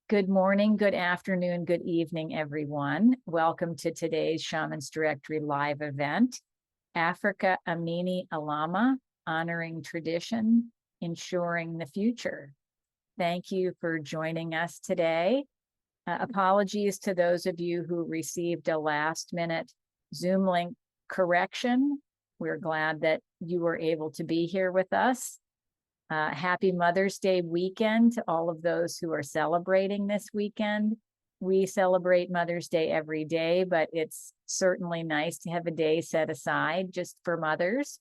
Good morning, good afternoon, good evening, everyone. Welcome to today's Shamans Directory live event, Africa Amini Alama, Honoring Tradition, Ensuring the Future. Thank you for joining us today. Apologies to those of you who received a last-minute Zoom link correction. We're glad that you were able to be here with us. Happy Mother's Day weekend to all of those who are celebrating this weekend. We celebrate Mother's Day every day, but it's certainly nice to have a day set aside just for mothers.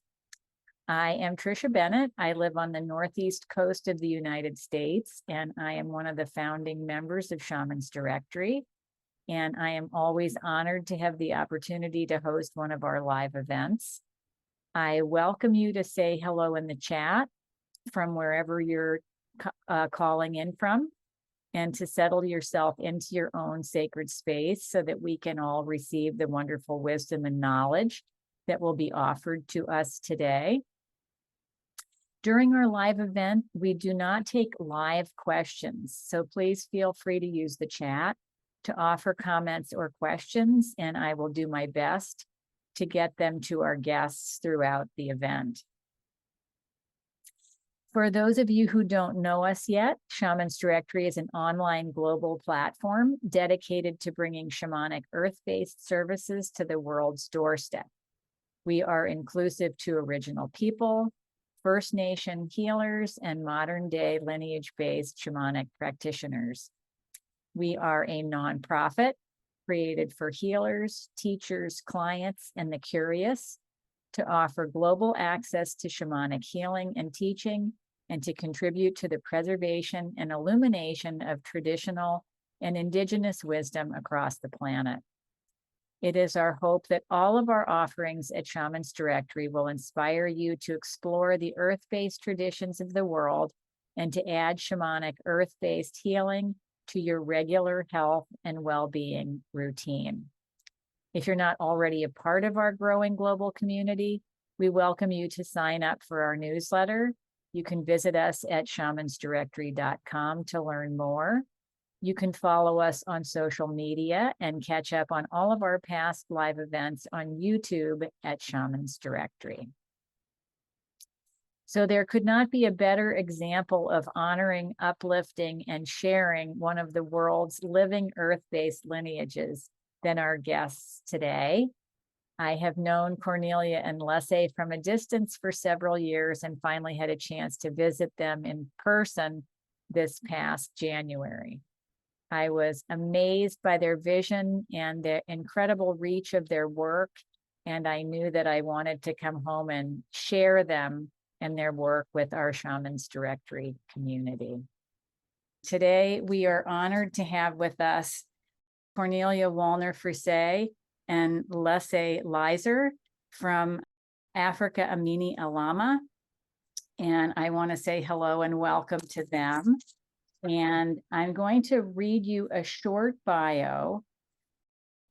I am Tricia Bennett. I live on the northeast coast of the United States, and I am one of the founding members of Shamans Directory. And I am always honored to have the opportunity to host one of our live events. I welcome you to say hello in the chat from wherever you're calling in from, and to settle yourself into your own sacred space so that we can all receive the wonderful wisdom and knowledge that will be offered to us today. During our live event, we do not take live questions, so please feel free to use the chat to offer comments or questions, and I will do my best to get them to our guests throughout the event. For those of you who don't know us yet, Shamans Directory is an online global platform dedicated to bringing shamanic earth-based services to the world's doorstep. We are inclusive to original people, First Nation healers, and modern-day lineage-based shamanic practitioners. We are a nonprofit created for healers, teachers, clients, and the curious to offer global access to shamanic healing and teaching, and to contribute to the preservation and illumination of traditional and indigenous wisdom across the planet. It is our hope that all of our offerings at Shamans Directory will inspire you to explore the earth-based traditions of the world and to add shamanic earth-based healing to your regular health and well-being routine. If you're not already a part of our growing global community, we welcome you to sign up for our newsletter. You can visit us at shamansdirectory.com to learn more. You can follow us on social media and catch up on all of our past live events on YouTube at Shamans Directory. So there could not be a better example of honoring, uplifting, and sharing one of the world's living earth-based lineages than our guests today. I have known Cornelia and Lesse from a distance for several years and finally had a chance to visit them in person this past January. I was amazed by their vision and the incredible reach of their work, and I knew that I wanted to come home and share them and their work with our Shamans Directory community. Today, we are honored to have with us Cornelia Wallner-Frisee and Lesse Laizer from Africa Amini Alama. And I want to say hello and welcome to them. And I'm going to read you a short bio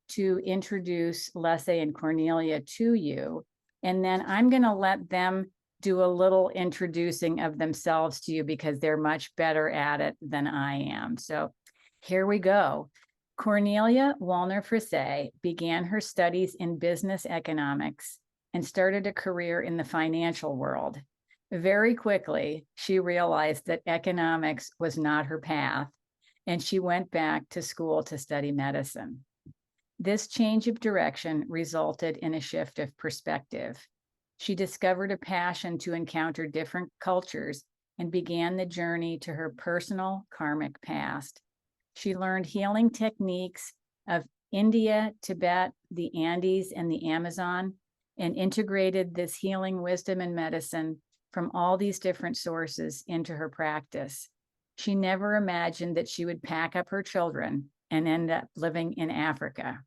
to introduce Lesse and Cornelia to you. And then I'm going to let them do a little introducing of themselves to you because they're much better at it than I am. So here we go. Cornelia Wallner-Frisee began her studies in business economics and started a career in the financial world. Very quickly, she realized that economics was not her path, and she went back to school to study medicine. This change of direction resulted in a shift of perspective. She discovered a passion to encounter different cultures and began the journey to her personal karmic past. She learned healing techniques of India, Tibet, the Andes, and the Amazon, and integrated this healing wisdom and medicine from all these different sources into her practice. She never imagined that she would pack up her children and end up living in Africa.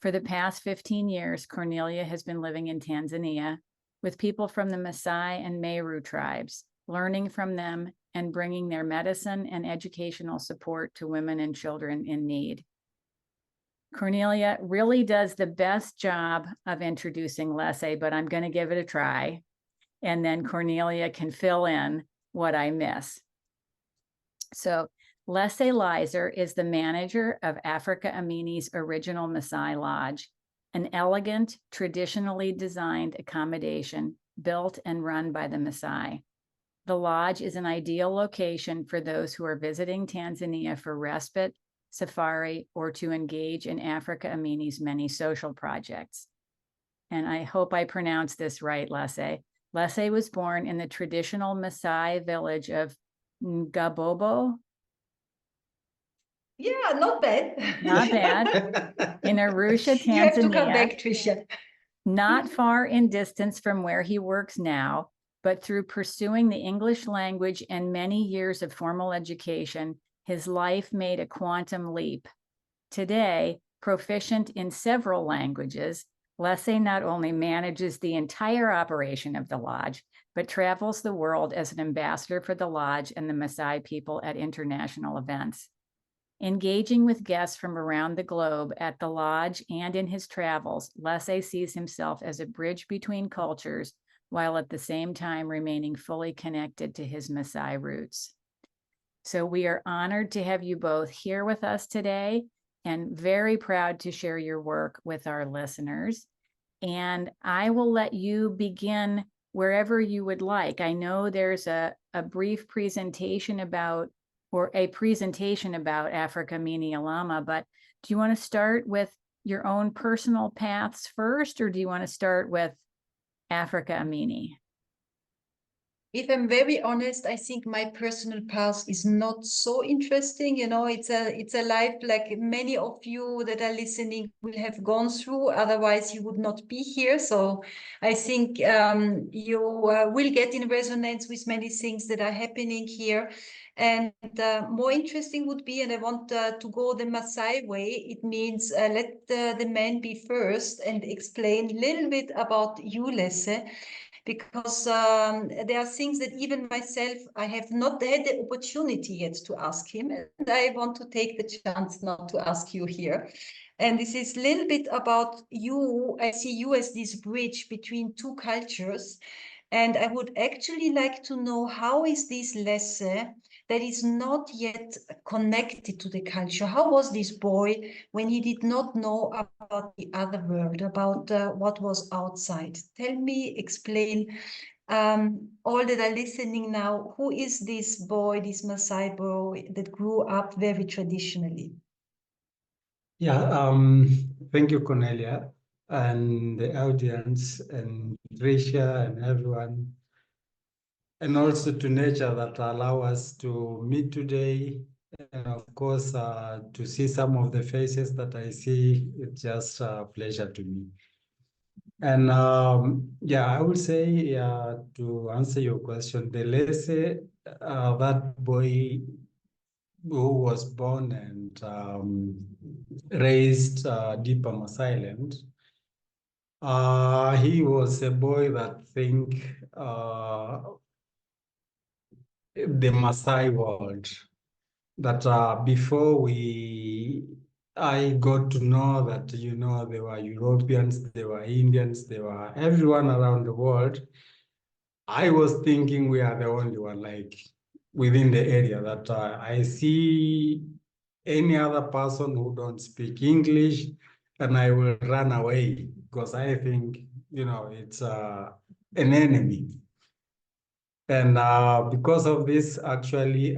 For the past 15 years, Cornelia has been living in Tanzania with people from the Maasai and Meru tribes, learning from them and bringing their medicine and educational support to women and children in need. Cornelia really does the best job of introducing Lesse, but I'm going to give it a try. And then Cornelia can fill in what I miss. So Lesse Laizer is the manager of Africa Amini's original Maasai Lodge, an elegant, traditionally designed accommodation built and run by the Maasai. The lodge is an ideal location for those who are visiting Tanzania for respite, safari, or to engage in Africa Amini's many social projects. And I hope I pronounced this right, Lesse. Lesse was born in the traditional Maasai village of Ngabobo. Yeah, not bad. Not bad. In Arusha, Tanzania. You have to come back, Tricia. Not far in distance from where he works now, but through pursuing the English language and many years of formal education, his life made a quantum leap. Today, proficient in several languages, Lesse not only manages the entire operation of the lodge, but travels the world as an ambassador for the lodge and the Maasai people at international events. Engaging with guests from around the globe at the lodge and in his travels, Lesse sees himself as a bridge between cultures, while at the same time remaining fully connected to his Maasai roots. So we are honored to have you both here with us today and very proud to share your work with our listeners. And I will let you begin wherever you would like. I know there's a brief presentation about Africa Amini Alama, but do you want to start with your own personal paths first, or do you want to start with Africa Amini? If I'm very honest, I think my personal path is not so interesting. You know, it's a life like many of you that are listening will have gone through. Otherwise, you would not be here. So I think you will get in resonance with many things that are happening here. And more interesting would be, and I want to go the Maasai way, it means let the man be first and explain a little bit about you, Lesse, because there are things that even myself, I have not had the opportunity yet to ask him, and I want to take the chance not to ask you here. And this is a little bit about you. I see you as this bridge between two cultures, and I would actually like to know, how is this Lesse that is not yet connected to the culture? How was this boy when he did not know about the other world, about what was outside? Tell me, explain, all that are listening now, who is this boy, this Maasai boy that grew up very traditionally? Yeah, thank you, Cornelia, and the audience, and Tricia, and everyone, and also to nature that allow us to meet today, and of course, to see some of the faces that I see. It's just a pleasure to me. And yeah, I would say to answer your question, the Lesse, that boy who was born and raised deep on Maasai land, he was a boy that think the Maasai world. That before I got to know that, you know, there were Europeans, there were Indians, there were everyone around the world. I was thinking we are the only one, like within the area, that I see any other person who don't speak English and I will run away because I think, you know, it's an enemy. And because of this, actually,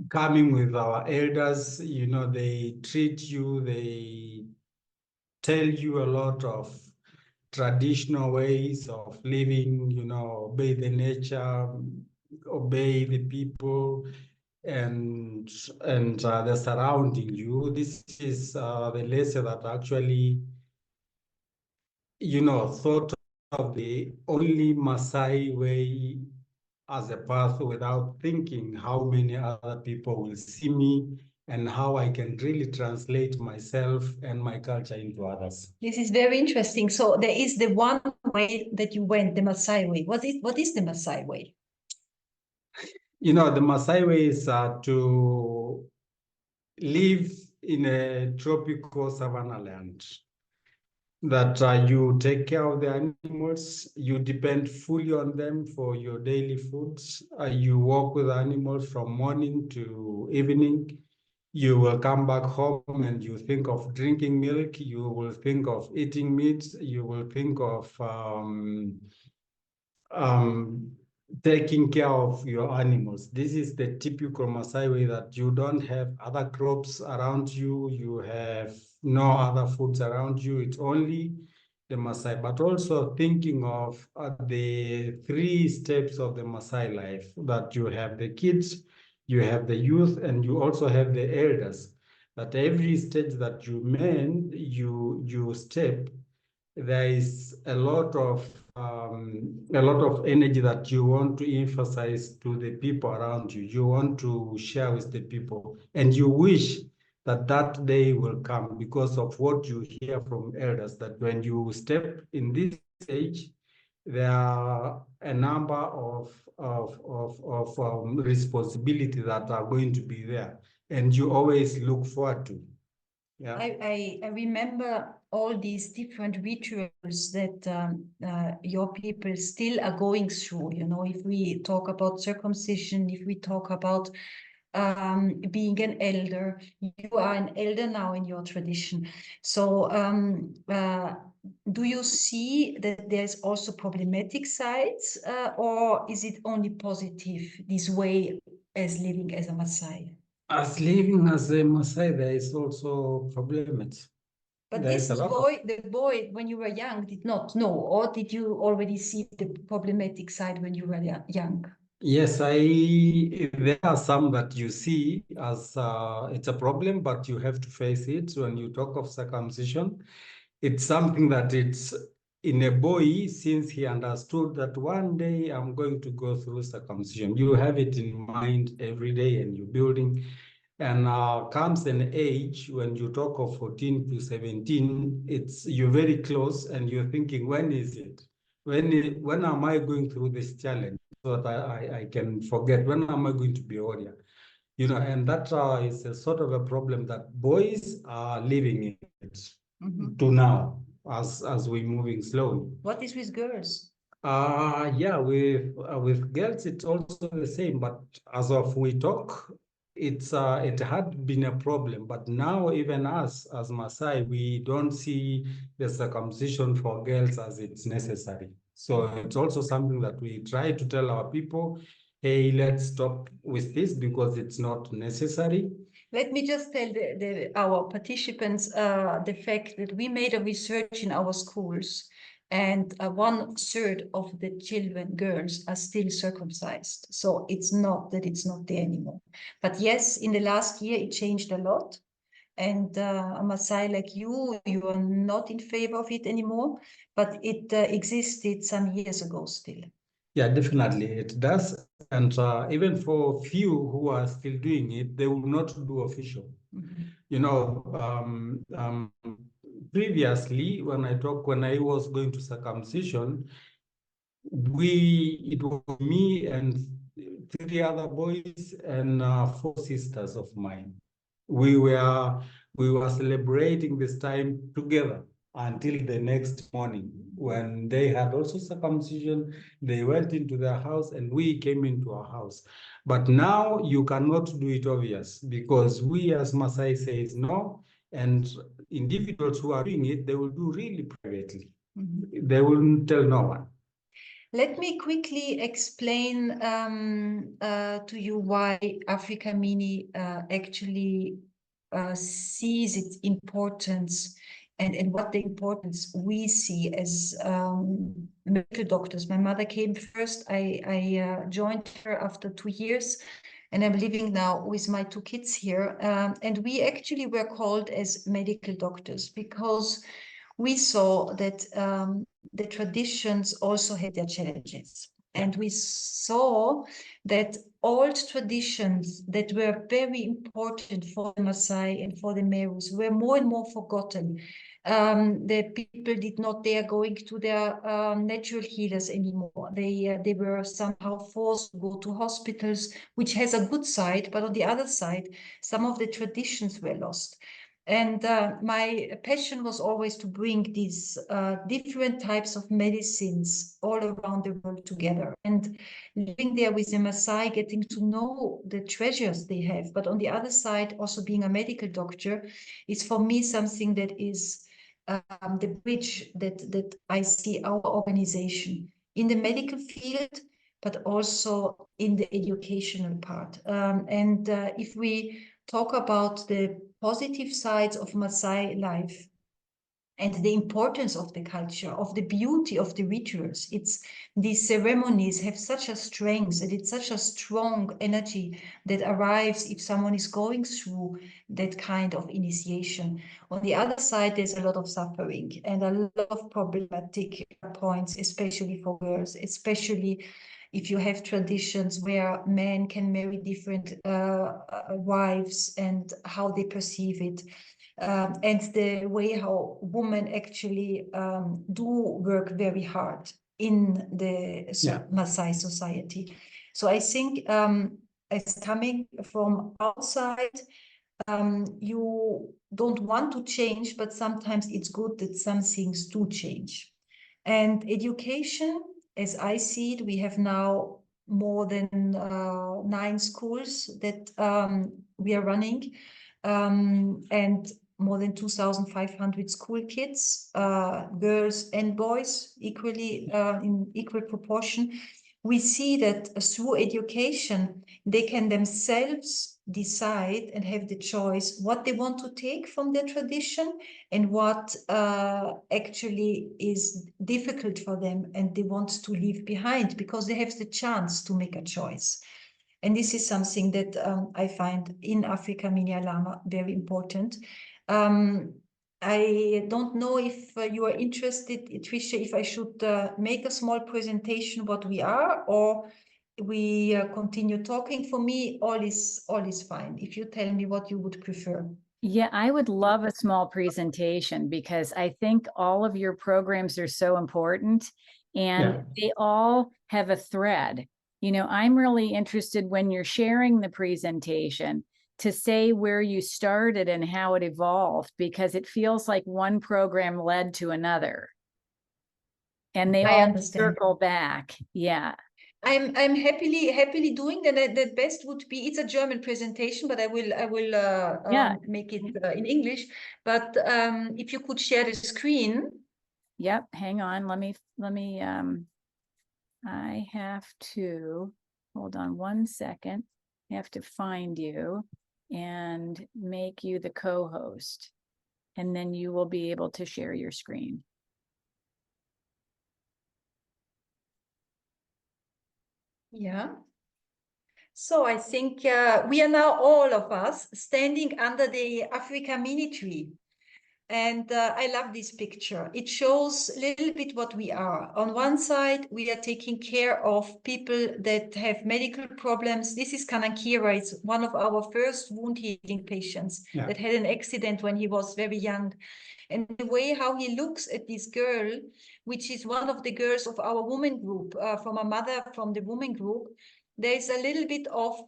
coming with our elders, you know, they treat you, they tell you a lot of traditional ways of living, you know, obey the nature, obey the people, and the surrounding you. This is the lesson that actually, you know, thought of the only Maasai way as a path without thinking how many other people will see me and how I can really translate myself and my culture into others. This is very interesting. So there is the one way that you went, the Maasai way. What is the Maasai way? You know, the Maasai way is to live in a tropical savanna land. that you take care of the animals, you depend fully on them for your daily foods. You walk with animals from morning to evening. You will come back home and you think of drinking milk. You will think of eating meat. You will think of um, taking care of your animals. This is the typical Maasai way, that you don't have other crops around you. You have no other foods around you. It's only the Maasai, but also thinking of the 3 steps of the Maasai life, that you have the kids, you have the youth, and you also have the elders. That every stage that you step, there is a lot of energy that you want to emphasize to the people around you. You want to share with the people, and you wish that that day will come because of what you hear from elders, that when you step in this age, there are a number of responsibility that are going to be there, and you always look forward to. Yeah. I remember all these different rituals that your people still are going through. You know, if we talk about circumcision, if we talk about being an elder, you are an elder now in your tradition. So do you see that there's also problematic sides, or is it only positive, this way as living as a Maasai? As living as a Maasai, there is also problems. But There is a lot of. the boy, when you were young, did not know, or did you already see the problematic side when you were young? Yes, there are some that you see as it's a problem, but you have to face it. When you talk of circumcision, it's something that it's in a boy, since he understood that one day I'm going to go through circumcision. You have it in mind every day, and you're building. And comes an age when you talk of 14 to 17, you're very close, and you're thinking, when is it? When am I going through this challenge so that I can forget? When am I going to be warrior? You know, and that is a sort of a problem that boys are living in it to now, as we're moving slowly. What is with girls? Yeah, with girls it's also the same, but as of we talk, it had been a problem, but now even us as Maasai, we don't see the circumcision for girls as it's necessary. So it's also something that we try to tell our people, hey, let's stop with this because it's not necessary. Let me just tell our participants the fact that we made a research in our schools, and 1/3 of the children, girls, are still circumcised. So it's not that it's not there anymore. But yes, in the last year, it changed a lot. And a Maasai like you are not in favor of it anymore, but it existed some years ago still. Yeah, definitely it does. And even for few who are still doing it, they will not do official. You know, previously when I was going to circumcision, it was me and 3 other boys and 4 sisters of mine. We were celebrating this time together until the next morning when they had also circumcision. They went into their house and we came into our house. But now you cannot do it obvious, because we as Maasai says no, and individuals who are doing it, they will do really privately. They wouldn't tell no one. Let me quickly explain to you why Africa Amini actually sees its importance, and what the importance we see as medical doctors. My mother came first. I joined her after 2 years, and I'm living now with my 2 kids here. And we actually were called as medical doctors because we saw that the traditions also had their challenges. And we saw that old traditions that were very important for the Maasai and for the Merus were more and more forgotten. The people did not dare going to their natural healers anymore. They were somehow forced to go to hospitals, which has a good side, but on the other side, some of the traditions were lost. And my passion was always to bring these different types of medicines all around the world together. And living there with the Maasai, getting to know the treasures they have. But on the other side, also being a medical doctor is for me something that is the bridge that I see our organization in the medical field, but also in the educational part. And if we talk about the positive sides of Maasai life and the importance of the culture, of the beauty of the rituals. These ceremonies have such a strength and it's such a strong energy that arrives if someone is going through that kind of initiation. On the other side, there's a lot of suffering and a lot of problematic points, especially for girls, especially if you have traditions where men can marry different wives and how they perceive it. And the way how women actually do work very hard in the Maasai society. So I think as coming from outside, you don't want to change, but sometimes it's good that some things do change. And education, as I see it, we have now more than 9 schools that we are running, and more than 2,500 school kids, girls and boys, equally in equal proportion. We see that through education, they can themselves decide and have the choice what they want to take from their tradition and what actually is difficult for them and they want to leave behind, because they have the chance to make a choice. And this is something that I find in Africa Amini Alama very important. I don't know if you are interested, Trisha, if I should make a small presentation what we are, or we continue talking. For me, all is fine. If you tell me what you would prefer. Yeah, I would love a small presentation because I think all of your programs are so important and they all have a thread. You know, I'm really interested when you're sharing the presentation to say where you started and how it evolved, because it feels like one program led to another. And they all circle back. Yeah. I'm happily doing that. The best would be, it's a German presentation, but I will make it in English. But if you could share the screen. Yep, hang on. Let me I have to hold on 1 second. I have to find you and make you the co-host, and then you will be able to share your screen. Yeah. So I think we are now, all of us, standing under the Africa Amini tree. And I love this picture. It shows a little bit what we are. On one side, we are taking care of people that have medical problems. This is Kanankira. It's one of our first wound healing patients that had an accident when he was very young. And the way how he looks at this girl, which is one of the girls of our women group, from a mother from the women group, there's a little bit of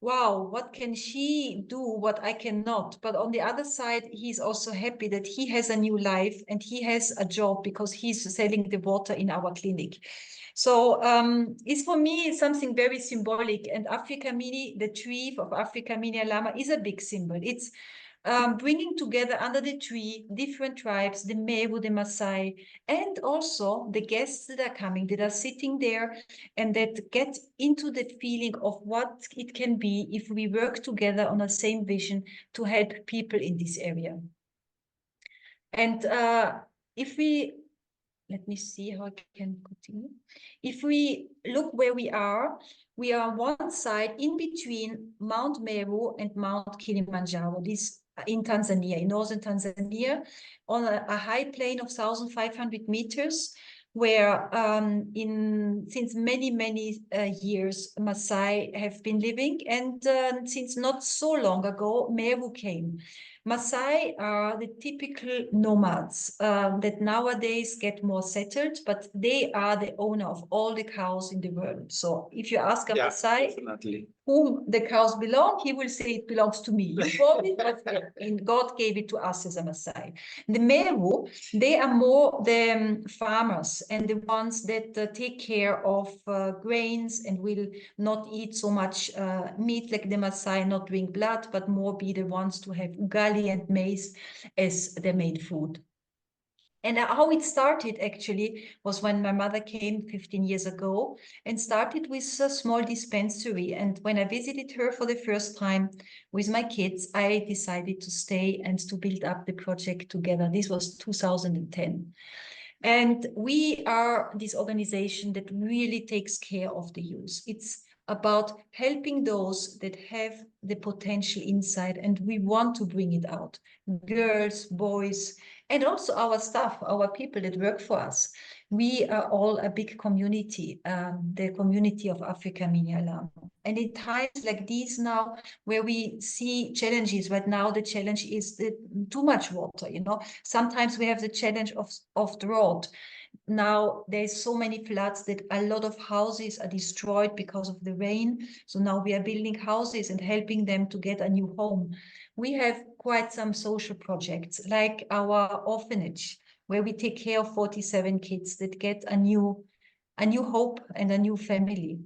wow, what can she do what I cannot? But on the other side, he's also happy that he has a new life and he has a job because he's selling the water in our clinic. So it's, for me, something very symbolic. And Africa Amini, the tree of Africa Amini Alama, is a big symbol. It's bringing together under the tree different tribes, the Meru, the Maasai, and also the guests that are coming, that are sitting there, and that get into the feeling of what it can be if we work together on the same vision to help people in this area. And if we, let me see how I can continue. If we look where we are on one side in between Mount Meru and Mount Kilimanjaro, this in Tanzania, in northern Tanzania, on a high plain of 1,500 meters, where since many years Maasai have been living, and since not so long ago Meru came. Maasai are the typical nomads that nowadays get more settled, but they are the owner of all the cows in the world. So if you ask a Maasai Definitely. whom the cows belong, he will say it belongs to me. You bought it, but God gave it to us as a Maasai. The Meru, they are more the farmers and the ones that take care of grains and will not eat so much meat like the Maasai, not drink blood, but more be the ones to have ugali and maize as their main food. And how it started actually was when my mother came 15 years ago and started with a small dispensary. And when I visited her for the first time with my kids, I decided to stay and to build up the project together. This was 2010. And we are this organization that really takes care of the youth. It's about helping those that have the potential inside, and we want to bring it out. Girls, boys, and also our staff, our people that work for us. We are all a big community, the community of Africa Amini Alama. And in times like these now, where we see challenges, right now the challenge is too much water, you know. Sometimes we have the challenge of drought. Now there's so many floods that a lot of houses are destroyed because of the rain. So now we are building houses and helping them to get a new home. We have quite some social projects like our orphanage, where we take care of 47 kids that get a new hope and a new family.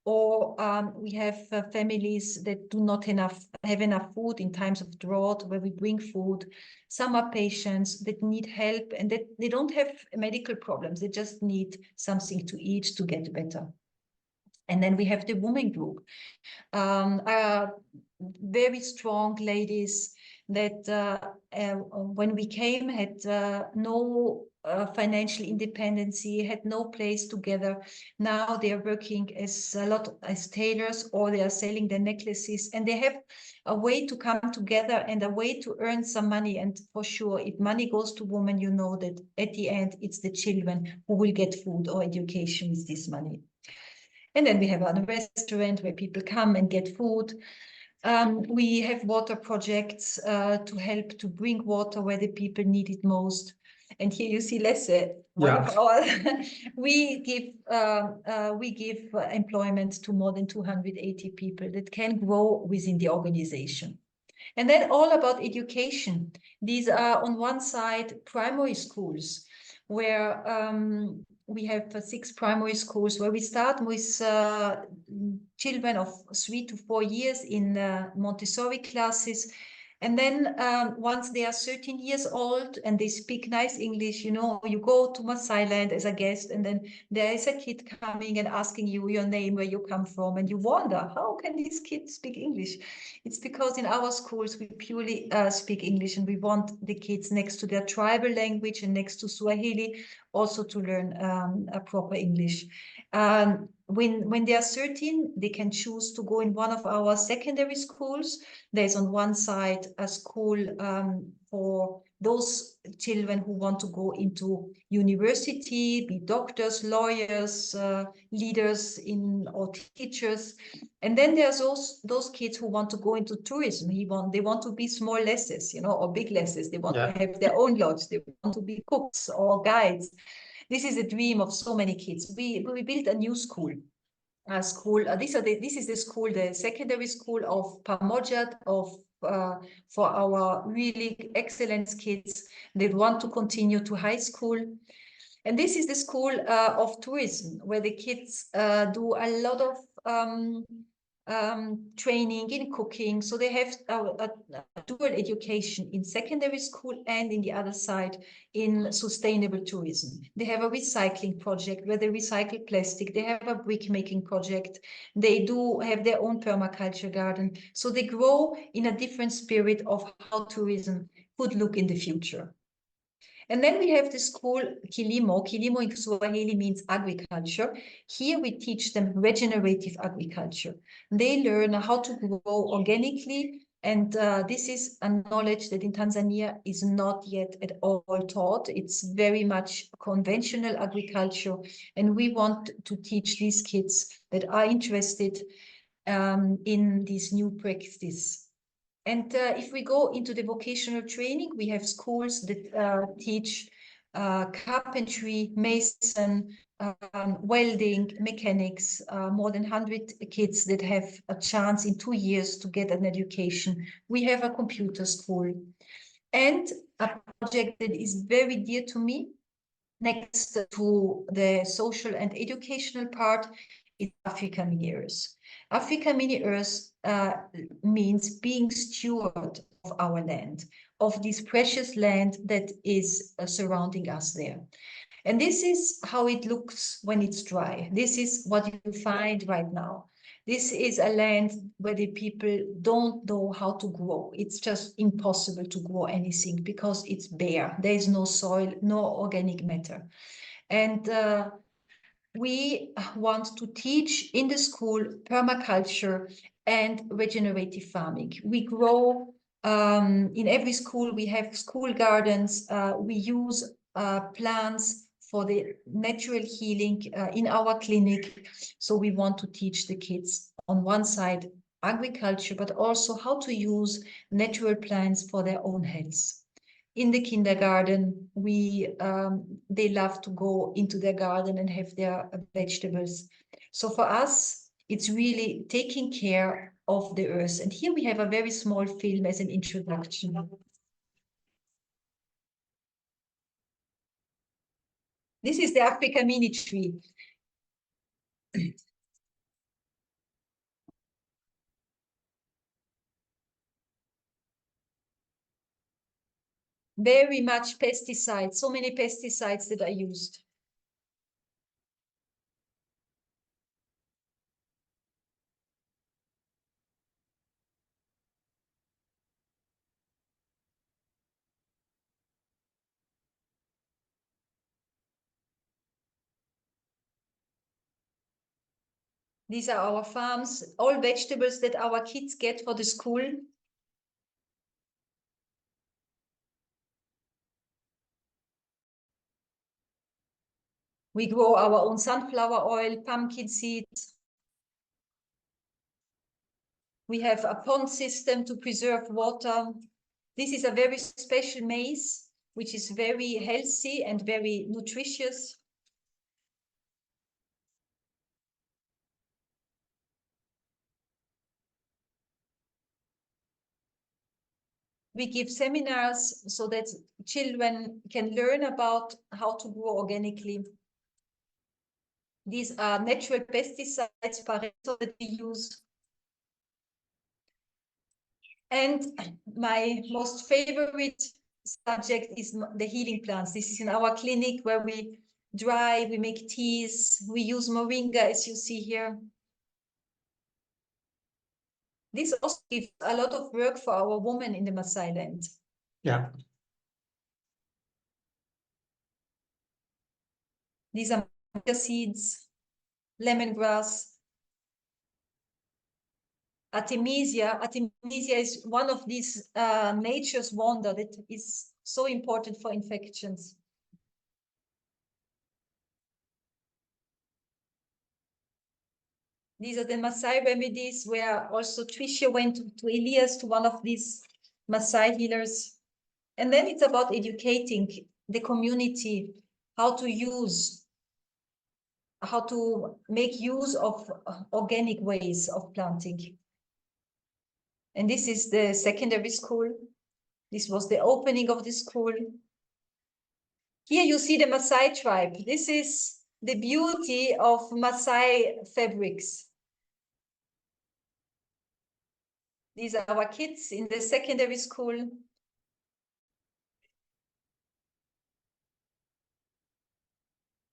Or we have families that do not have enough food in times of drought, where we bring food. Some are patients that need help and that they don't have medical problems. They just need something to eat to get better. And then we have the women group, very strong ladies that when we came had no financial independency, had no place together. Now they are working as tailors, or they are selling their necklaces, and they have a way to come together and a way to earn some money. And for sure, if money goes to women, you know that at the end, it's the children who will get food or education with this money. And then we have a restaurant where people come and get food. We have water projects to help to bring water where the people need it most. And here you see Lesse, one of our, we give employment to more than 280 people that can grow within the organization. And then all about education. These are on one side primary schools where we have 6 primary schools where we start with children of 3 to 4 years in Montessori classes. And then once they are 13 years old and they speak nice English, you know, you go to Maasai land as a guest, and then there is a kid coming and asking you your name, where you come from, and you wonder, how can these kids speak English? It's because in our schools, we purely speak English, and we want the kids next to their tribal language and next to Swahili also to learn a proper English. When they are 13, they can choose to go in one of our secondary schools. There's on one side a school for those children who want to go into university, be doctors, lawyers, leaders or teachers. And then there's those kids who want to go into tourism. They want to be small Lesses, you know, or big Lesses. They want to have their own lodge. They want to be cooks or guides. This is a dream of so many kids. We built a new school. This is the school, the secondary school of Pamojat, for our really excellent kids that want to continue to high school. And this is the school of tourism, where the kids do a lot of training in cooking. So they have a dual education in secondary school and in the other side in sustainable tourism. They have a recycling project where they recycle plastic. They have a brick making project. They do have their own permaculture garden. So they grow in a different spirit of how tourism could look in the future. And then we have the school Kilimo. Kilimo in Swahili means agriculture. Here we teach them regenerative agriculture. They learn how to grow organically. And this is a knowledge that in Tanzania is not yet at all taught. It's very much conventional agriculture. And we want to teach these kids that are interested in this new practice. And if we go into the vocational training, we have schools that teach carpentry, mason, welding, mechanics, more than 100 kids that have a chance in 2 years to get an education. We have a computer school. And a project that is very dear to me, next to the social and educational part, is Africa Amini. Africa Amini means being steward of our land, of this precious land that is surrounding us there. And this is how it looks when it's dry. This is what you find right now. This is a land where the people don't know how to grow. It's just impossible to grow anything because it's bare. There is no soil, no organic matter. And we want to teach in the school permaculture and regenerative farming. We grow in every school, we have school gardens. We use plants for the natural healing in our clinic. So we want to teach the kids on one side agriculture, but also how to use natural plants for their own health. In the kindergarten, they love to go into their garden and have their vegetables. So for us, it's really taking care of the earth. And here we have a very small film as an introduction. This is the Africa Amini tree. Very much pesticides, so many pesticides that are used. These are our farms, all vegetables that our kids get for the school. We grow our own sunflower oil, pumpkin seeds. We have a pond system to preserve water. This is a very special maize, which is very healthy and very nutritious. We give seminars so that children can learn about how to grow organically. These are natural pesticides, parental, that we use. And my most favorite subject is the healing plants. This is in our clinic where we dry, we make teas, we use moringa, as you see here. This also gives a lot of work for our women in the Maasai land. Yeah. These are moringa seeds, lemongrass. Artemisia is one of these nature's wonder that is so important for infections. These are the Maasai remedies where also Tricia went to Elias, to one of these Maasai healers. And then it's about educating the community how to make use of organic ways of planting. And this is the secondary school. This was the opening of the school. Here you see the Maasai tribe. This is the beauty of Maasai fabrics. These are our kids in the secondary school.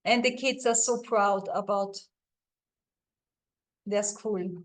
And the kids are so proud about their school.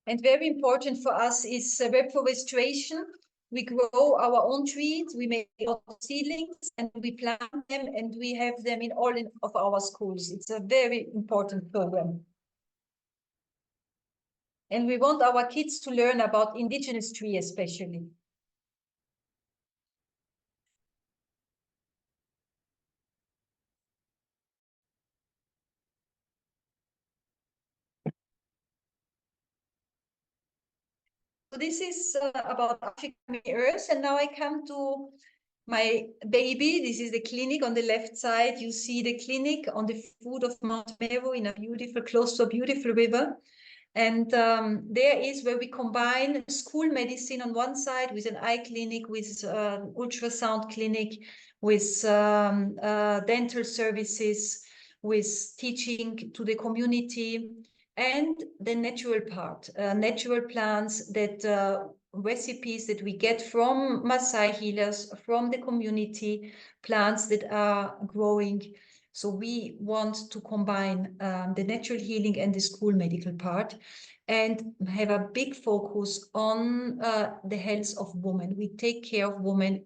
And very important for us is reforestation. We grow our own trees, we make a lot of seedlings, and we plant them, and we have them in all of our schools. It's a very important program. And we want our kids to learn about indigenous tree especially. So this is about Africa Amini, and now I come to my baby. This is the clinic on the left side. You see the clinic on the foot of Mount Meru in a beautiful, close to a beautiful river. And there is where we combine school medicine on one side with an eye clinic, with ultrasound clinic, with dental services, with teaching to the community, and the natural part, natural plants that recipes that we get from Maasai healers, from the community, plants that are growing. So we want to combine the natural healing and the school medical part, and have a big focus on the health of women. We take care of women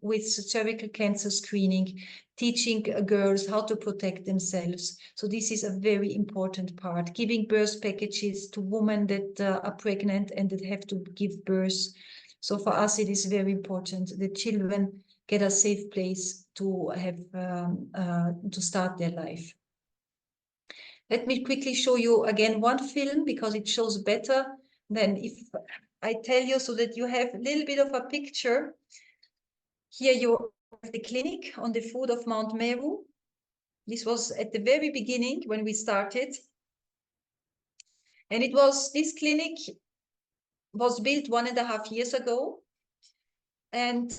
with cervical cancer screening, teaching girls how to protect themselves. So this is a very important part, giving birth packages to women that are pregnant and that have to give birth. So for us, it is very important that children get a safe place to have to start their life. Let me quickly show you again one film, because it shows better than if I tell you, so that you have a little bit of a picture. Here you have the clinic on the foot of Mount Meru. This was at the very beginning when we started. And this clinic was built 1.5 years ago. And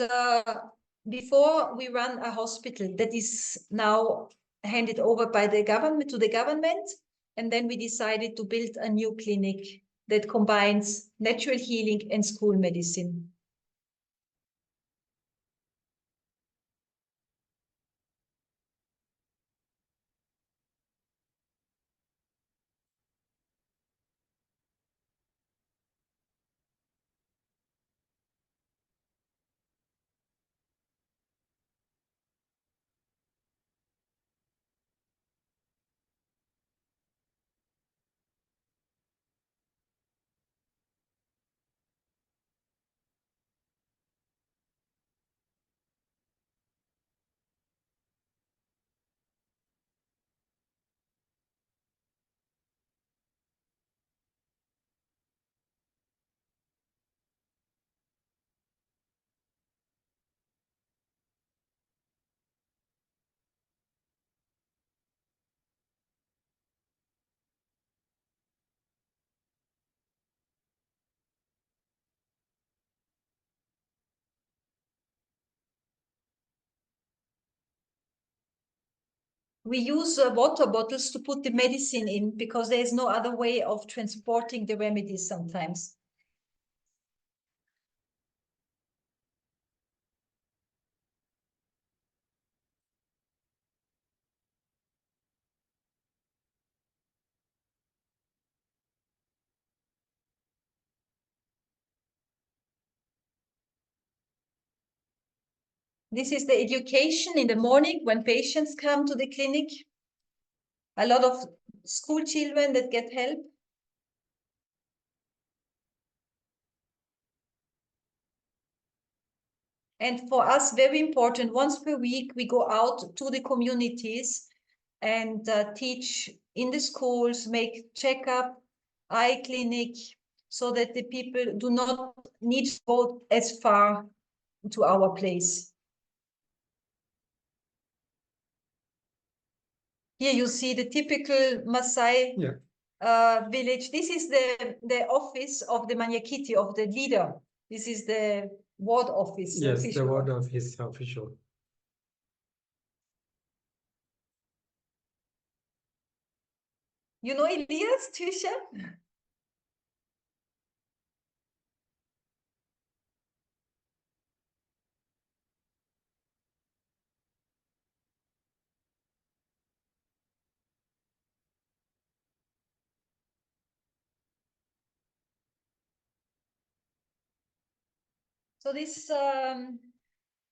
before we run a hospital that is now handed over by the government to the government. And then we decided to build a new clinic that combines natural healing and school medicine. We use water bottles to put the medicine in, because there is no other way of transporting the remedies sometimes. This is the education in the morning when patients come to the clinic. A lot of school children that get help. And for us, very important, once per week, we go out to the communities and teach in the schools, make checkup, eye clinic, so that the people do not need to go as far to our place. Here you see the typical Maasai village. This is the office of the Manyakiti, of the leader. This is the ward office. Yes, the ward office official. You know Elias, Trisha? So this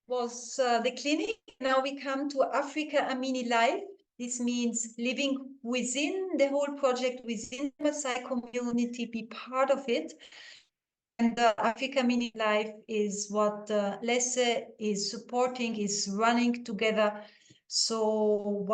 was the clinic. Now we come to Africa Amini Life. This means living within the whole project, within the Maasai community, be part of it. And Africa Amini Life is what Lesse is supporting, is running together. So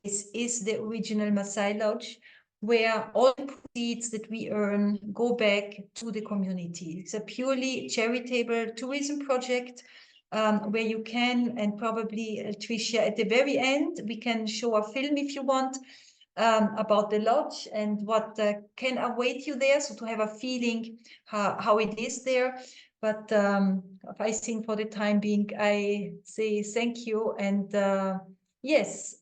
this is the original Maasai Lodge, where all the proceeds that we earn go back to the community. It's a purely charitable tourism project where you can, and probably Tricia, at the very end, we can show a film if you want about the lodge and what can await you there. So to have a feeling how it is there. But I think for the time being, I say thank you. And yes,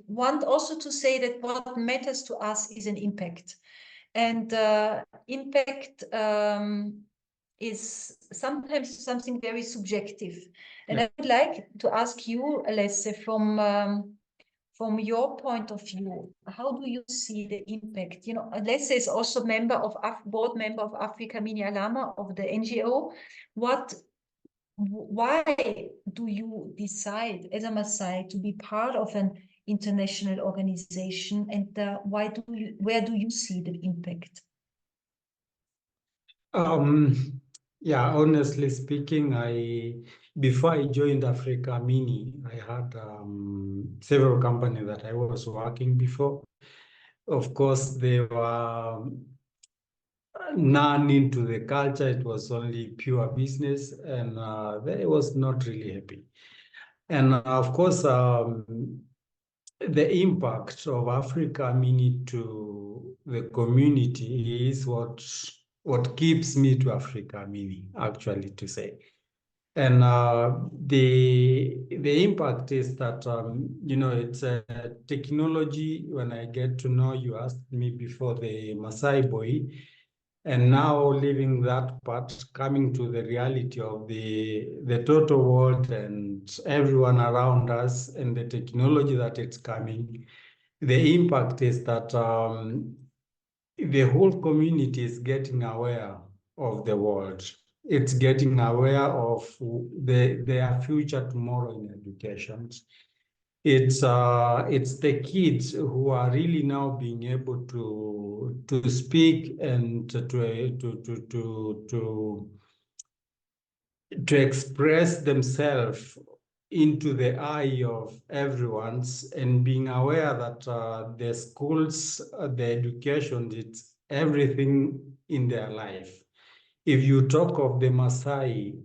want also to say that what matters to us is an impact. And impact is sometimes something very subjective. And I would like to ask you, Lesse, from your point of view, how do you see the impact? You know, Lesse is also board member of Africa Amini Alama, of the NGO. Why do you decide as a Maasai to be part of an international organization, and where do you see the impact? Yeah, honestly speaking, before I joined Africa Amini, I had several companies that I was working before. Of course, they were none into the culture. It was only pure business, and they was not really happy. And of course, the impact of Africa Amini to the community is what keeps me to Africa Amini, actually, to say. And the impact is that you know, it's a technology. When I get to know, you asked me before, the Maasai boy, and now living that part, coming to the reality of the total world and everyone around us and the technology that it's coming, the impact is that the whole community is getting aware of the world. It's getting aware of their future tomorrow in education. It's the kids who are really now being able to speak and to express themselves into the eye of everyone's, and being aware that the schools, the education, it's everything in their life. If you talk of the Maasai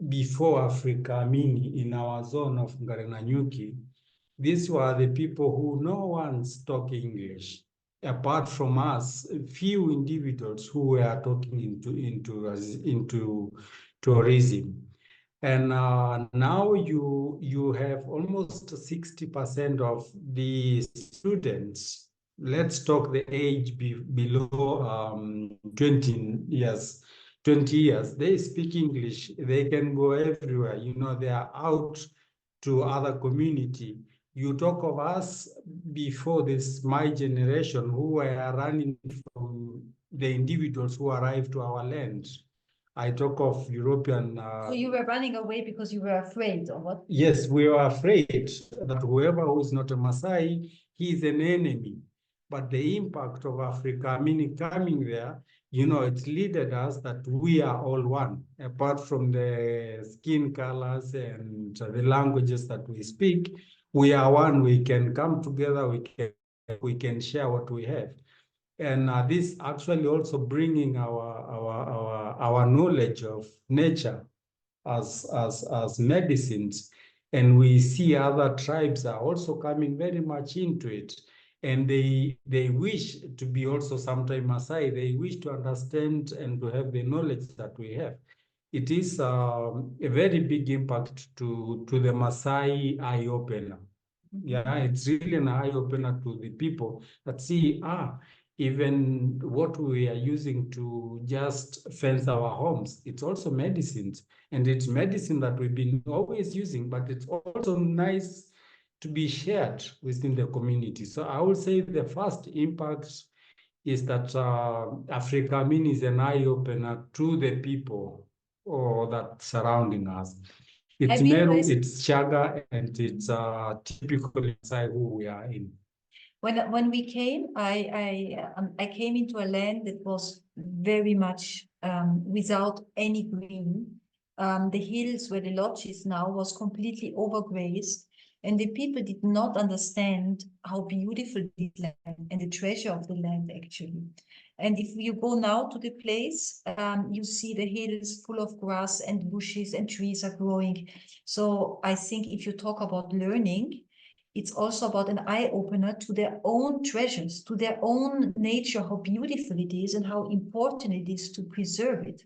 before Africa Amini in our zone of Ngarenanyuki, these were the people who no one's talking English. Apart from us, few individuals who were talking into tourism. And now you have almost 60% of the students. Let's talk the age below 20 years. 20 years, they speak English. They can go everywhere. You know, they are out to other community. You talk of us before this, my generation, who were running from the individuals who arrived to our land. I talk of European. So you were running away because you were afraid, or what? Yes, we were afraid that whoever who is not a Maasai, he is an enemy. But the impact of Africa, I mean, coming there, you know, it's led us that we are all one, apart from the skin colors and the languages that we speak. We are one. We can come together. We can share what we have. And this actually also bringing our knowledge of nature as medicines. And we see other tribes are also coming very much into it. And they wish to be also sometime Maasai. They wish to understand and to have the knowledge that we have. It is a very big impact to the Maasai eye opener. Yeah, it's really an eye opener to the people that see, even what we are using to just fence our homes, it's also medicines. And it's medicine that we've been always using, but it's also nice to be shared within the community. So I would say the first impact is that Africa Amini is an eye-opener to the people or that surrounding us. It's Meru, it's Chaga, and it's typically who we are in. When we came, I came into a land that was very much without any green. The hills where the lodge is now was completely overgrazed, and the people did not understand how beautiful this land and the treasure of the land actually. And if you go now to the place, you see the hills full of grass and bushes and trees are growing. So I think if you talk about learning, it's also about an eye-opener to their own treasures, to their own nature, how beautiful it is and how important it is to preserve it.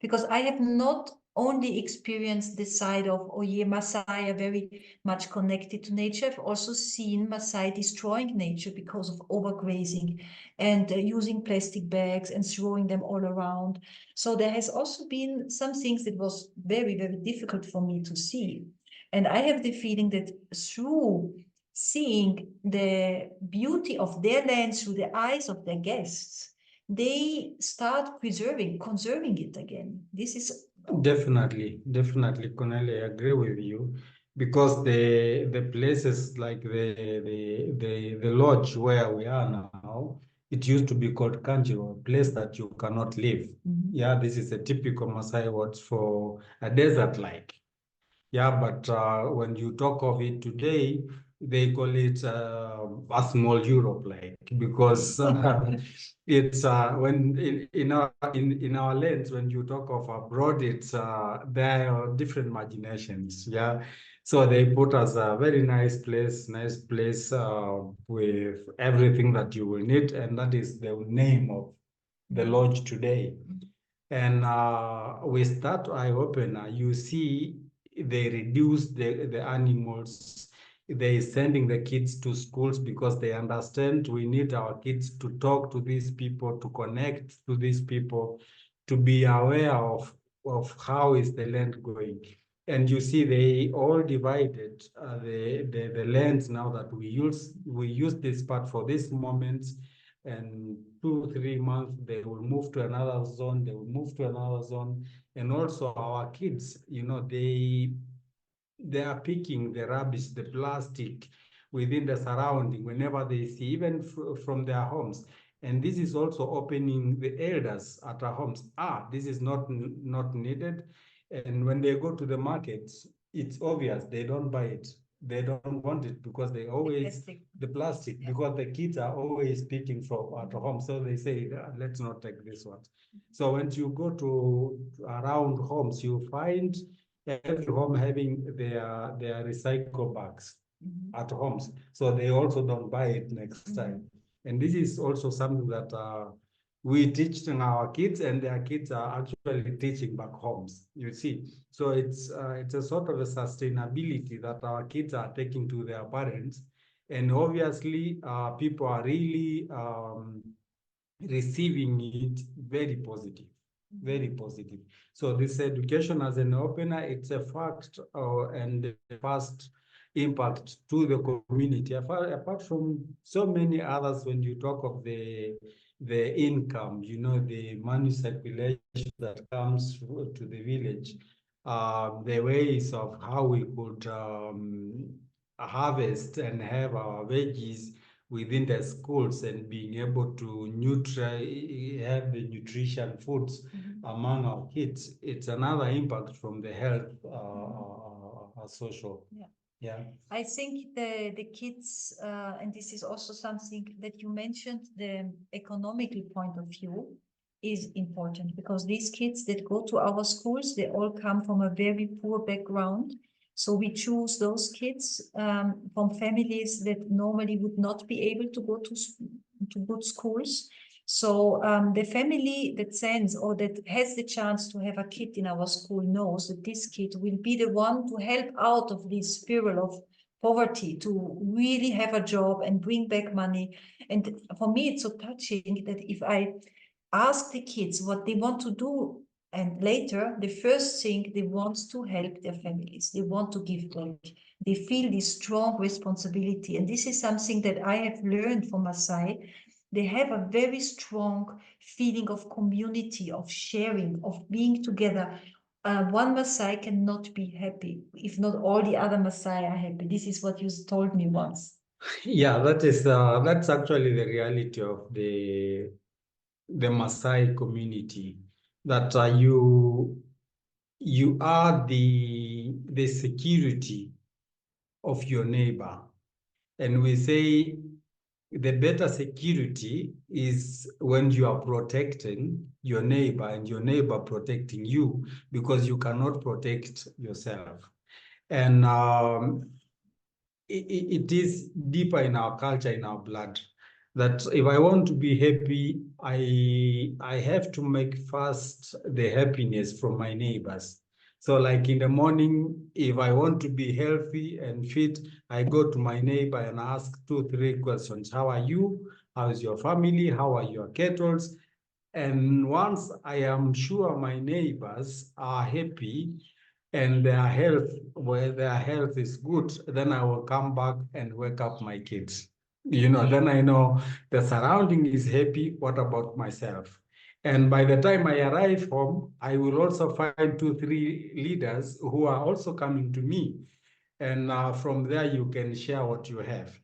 Because I have not only experienced the side of, oh yeah, Maasai are very much connected to nature. I've also seen Maasai destroying nature because of overgrazing and using plastic bags and throwing them all around. So there has also been some things that was very, very difficult for me to see. And I have the feeling that through seeing the beauty of their land through the eyes of their guests, they start conserving it again. This is definitely, Cornelia, I agree with you, because the places like the lodge where we are now, it used to be called Kanjiro, a place that you cannot live. Yeah, this is a typical Maasai word for a desert like. Yeah, but when you talk of it today, they call it a small Europe, like, because it's when in our lands, when you talk of abroad, it's there are different imaginations. Yeah, so they put us a very nice place with everything that you will need, and that is the name of the lodge today. And with that eye opener, you see they reduce the animals. They sending the kids to schools because they understand we need our kids to talk to these people, to connect to these people, to be aware of how is the land going. And you see they all divided the lands now that we use this part for this moment, and 2-3 months they will move to another zone, they will move to another zone. And also our kids, they are picking the rubbish, the plastic within the surrounding whenever they see, even from their homes. And this is also opening the elders at our homes. This is not needed. And when they go to the markets, it's obvious they don't buy it. They don't want it because they always the plastic, because the kids are always picking from at home. So they say, let's not take this one. So when you go to around homes, you find every home having their recycle bags at homes. So they also don't buy it next time. And this is also something that we teach our kids, and their kids are actually teaching back homes, you see. So it's a sort of a sustainability that our kids are taking to their parents. And obviously, people are really receiving it very positive, very positive. So this education as an opener, it's a fact and a fast impact to the community. Apart from so many others, when you talk of the income, the money circulation that comes to the village, the ways of how we could harvest and have our veggies within the schools, and being able to have the nutrition foods among our kids. It's another impact from the health social. Yeah. I think the kids, and this is also something that you mentioned, the economical point of view is important, because these kids that go to our schools, they all come from a very poor background. So we choose those kids from families that normally would not be able to go to good schools. So the family that sends or that has the chance to have a kid in our school knows that this kid will be the one to help out of this spiral of poverty, to really have a job and bring back money. And for me, it's so touching that if I ask the kids what they want to do, and later the first thing, they want to help their families, they want to give back, they feel this strong responsibility. And this is something that I have learned from Maasai, they have a very strong feeling of community, of sharing, of being together. One Maasai cannot be happy if not all the other Maasai are happy. This is what you told me once. Yeah, that's actually the reality of the Maasai community. That you are the security of your neighbor, and we say the better security is when you are protecting your neighbor and your neighbor protecting you, because you cannot protect yourself. And it is deeper in our culture, in our blood, that if I want to be happy, I have to make first the happiness from my neighbors. So like in the morning, if I want to be healthy and fit, I go to my neighbor and ask 2-3 questions. How are you? How is your family? How are your kettles? And once I am sure my neighbors are happy and their health is good, then I will come back and wake up my kids. Then I know the surrounding is happy. What about myself? And by the time I arrive home, I will also find 2-3 leaders who are also coming to me. And from there, you can share what you have.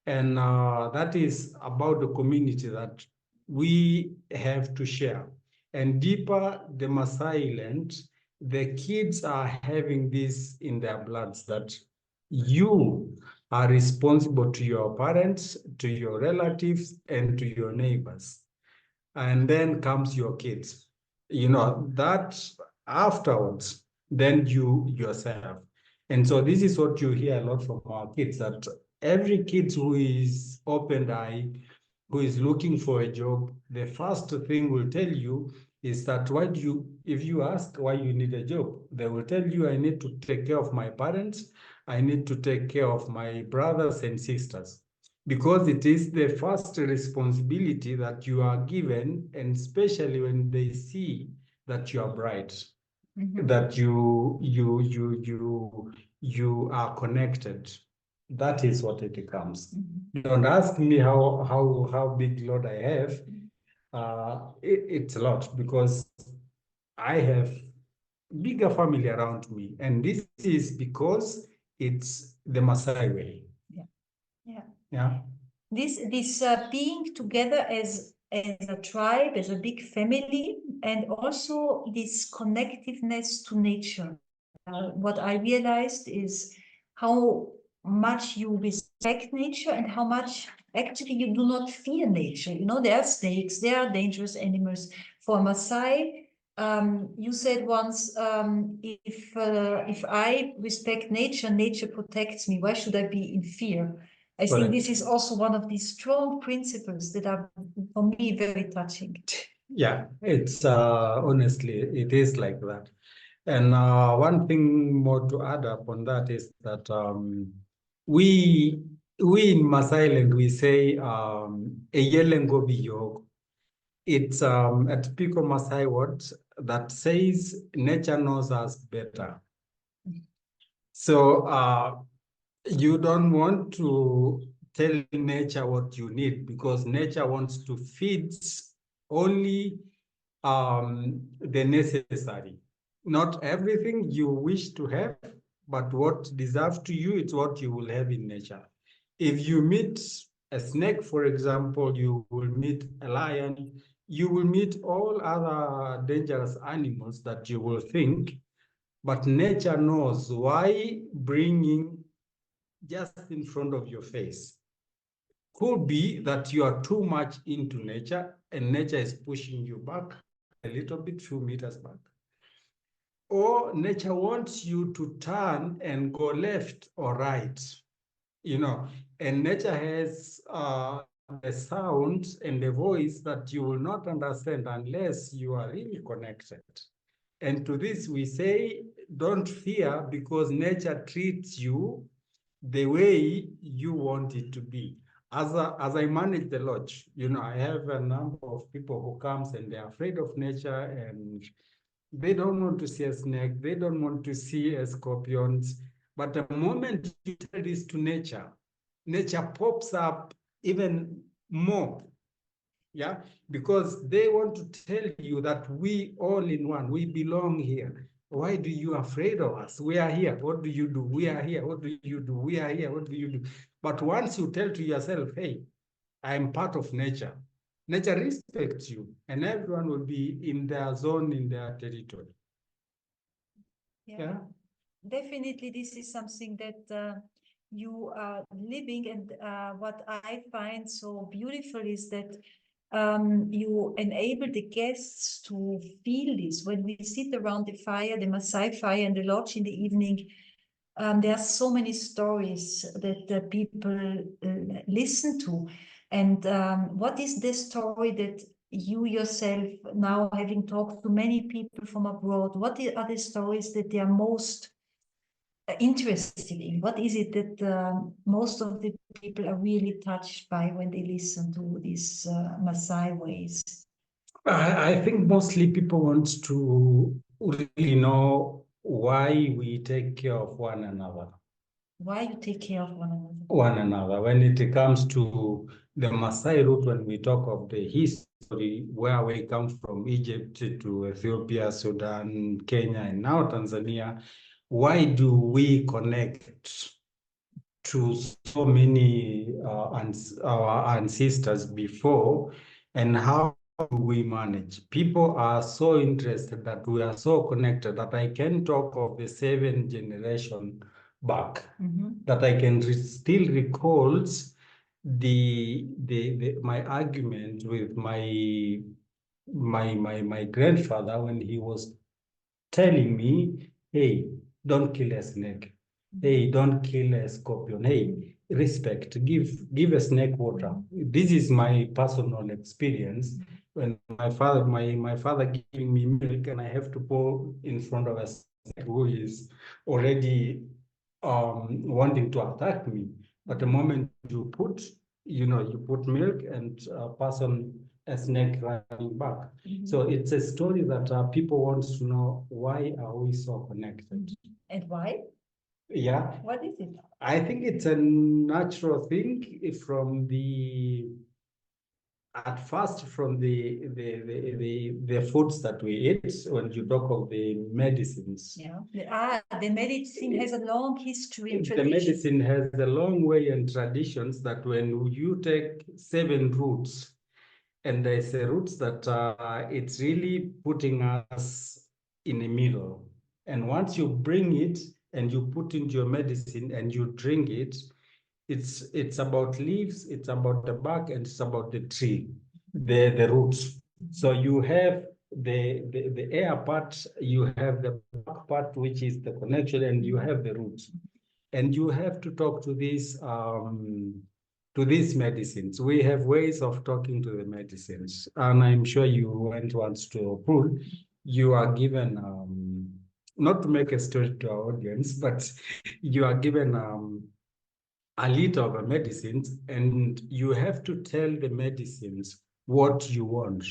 And that is about the community that we have to share. And deeper the Maasai land, the kids are having this in their bloods, that you are responsible to your parents, to your relatives, and to your neighbors. And then comes your kids. That afterwards, then you yourself. And so this is what you hear a lot from our kids, that every kid who is open-eyed, who is looking for a job, the first thing will tell you is that if you ask why you need a job, they will tell you, I need to take care of my parents, I need to take care of my brothers and sisters, because it is the first responsibility that you are given, and especially when they see that you are bright, that you are connected. That is what it becomes. Don't ask me how big load I have. It's a lot, because I have bigger family around me, and this is because it's the Maasai way. Yeah. This being together as a tribe, as a big family, and also this connectiveness to nature. What I realized is how much you respect nature and how much actually you do not fear nature. There are snakes, there are dangerous animals. For Maasai, you said once, if I respect nature, nature protects me. Why should I be in fear? I think this is also one of these strong principles that are, for me, very touching. Yeah, it's honestly, it is like that. And one thing more to add up on that is that we in Maasai land, we say Eyelengo biyog. It's a typical Maasai word that says nature knows us better. So you don't want to tell nature what you need, because nature wants to feed only the necessary. Not everything you wish to have, but what deserves to you, it's what you will have in nature. If you meet a snake, for example, you will meet a lion, you will meet all other dangerous animals that you will think, but nature knows why bringing just in front of your face. Could be that you are too much into nature and nature is pushing you back a little bit, few meters back. Or nature wants you to turn and go left or right, and nature has the sounds and the voice that you will not understand unless you are really connected. And to this we say, don't fear, because nature treats you the way you want it to be. As I manage the lodge, I have a number of people who comes and they're afraid of nature, and they don't want to see a snake, they don't want to see a scorpions. But the moment you tell this to nature, nature pops up even more. Yeah, because they want to tell you that we all in one, we belong here. Why do you afraid of us? We are here. What do you do? We are here. What do you do? We are here. What do you do? But once you tell to yourself, hey, I'm part of nature, nature respects you, and everyone will be in their zone, in their territory. Yeah. Definitely, this is something that you are living, and what I find so beautiful is that you enable the guests to feel this. When we sit around the fire, the Maasai fire in the lodge in the evening, there are so many stories that people listen to. And what is the story that you yourself, now having talked to many people from abroad, what are the stories that they are most interested in? What is it that most of the people are really touched by when they listen to these Maasai ways? I think mostly people want to really know why we take care of one another. Why you take care of one another? One another. When it comes to the Maasai root, when we talk of the history, where we come from, Egypt to Ethiopia, Sudan, Kenya, and now Tanzania, why do we connect to so many our ancestors before, and how do we manage? People are so interested that we are so connected that I can talk of the 7th generation back, that I can still recall my argument with my grandfather when he was telling me, hey, don't kill a snake. Hey, don't kill a scorpion. Hey, respect, give a snake water. This is my personal experience. When my father giving me milk and I have to pour in front of a snake who is already wanting to attack me. But the moment you put milk and pass on a snake running back. So it's a story that people want to know, why are we so connected? And why? Yeah. What is it? I think it's a natural thing at first from the foods that we eat. When you talk of the medicines. Yeah. The medicine has a long history and The tradition. medicine has a long way and traditions that when you take 7 roots, and there's a roots that it's really putting us in the middle. And once you bring it and you put into your medicine and you drink it, it's about leaves, it's about the bark, and it's about the tree, the roots. So you have the air part, you have the bark part, which is the connection, and you have the roots. And you have to talk to these medicines. We have ways of talking to the medicines, and I'm sure you went once to a pool. You are given not to make a story to our audience, but you are given a liter of a medicines, and you have to tell the medicines what you want.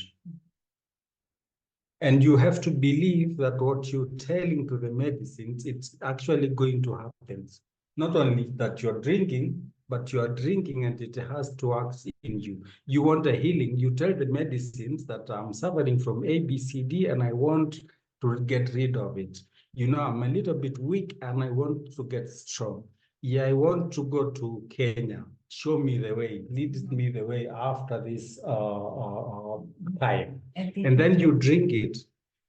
And you have to believe that what you're telling to the medicines, it's actually going to happen. Not only that you're drinking, but you are drinking and it has to act in you. You want a healing, you tell the medicines that I'm suffering from A, B, C, D, and I want to get rid of it. You know, I'm a little bit weak and I want to get strong. Yeah, I want to go to Kenya. Show me the way, lead me the way after this time. And then you drink it.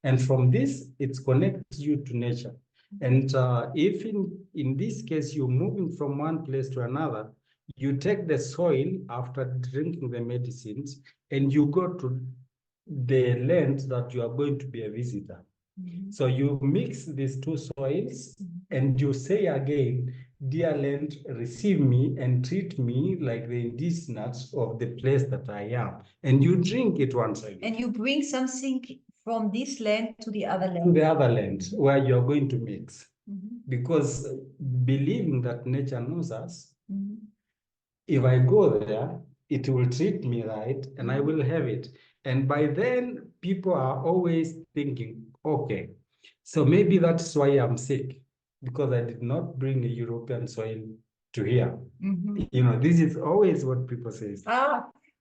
And from this, it connects you to nature. And if in this case, you're moving from one place to another, you take the soil after drinking the medicines and you go to the land that you are going to be a visitor. So you mix these two soils and you say again, dear land, receive me and treat me like the indigenous of the place that I am. And you drink it once again. And you bring something from this land to the other land. To the other land where you're going to mix. Because believing that nature knows us, if I go there, it will treat me right and I will have it. And by then, people are always thinking, okay, so maybe that's why I'm sick, because I did not bring a European soil to here. You know, this is always what people say.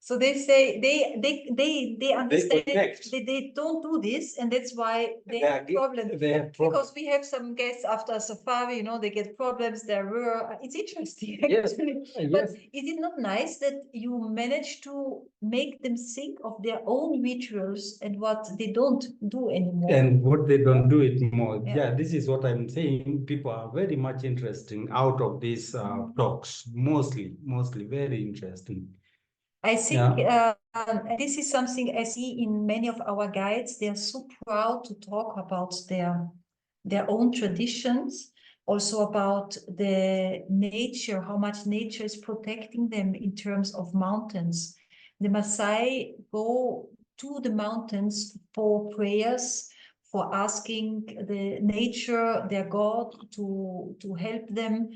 So they say they understand connect. that they don't do this, and that's why they They have are- problems. They have problems. Because we have some guests after a safari, you know, they get problems. There were. It's interesting, Yes, actually. yes. But is it not nice that you manage to make them think of their own rituals and what they don't do anymore? And what they don't do it more. Yeah. Yeah, this is what I'm saying. People are very much interesting out of these talks, mostly very interesting. I think this is something I see in many of our guides. They are so proud to talk about their own traditions, also about the nature, how much nature is protecting them in terms of mountains. The Maasai go to the mountains for prayers, for asking the nature, their God, to help them.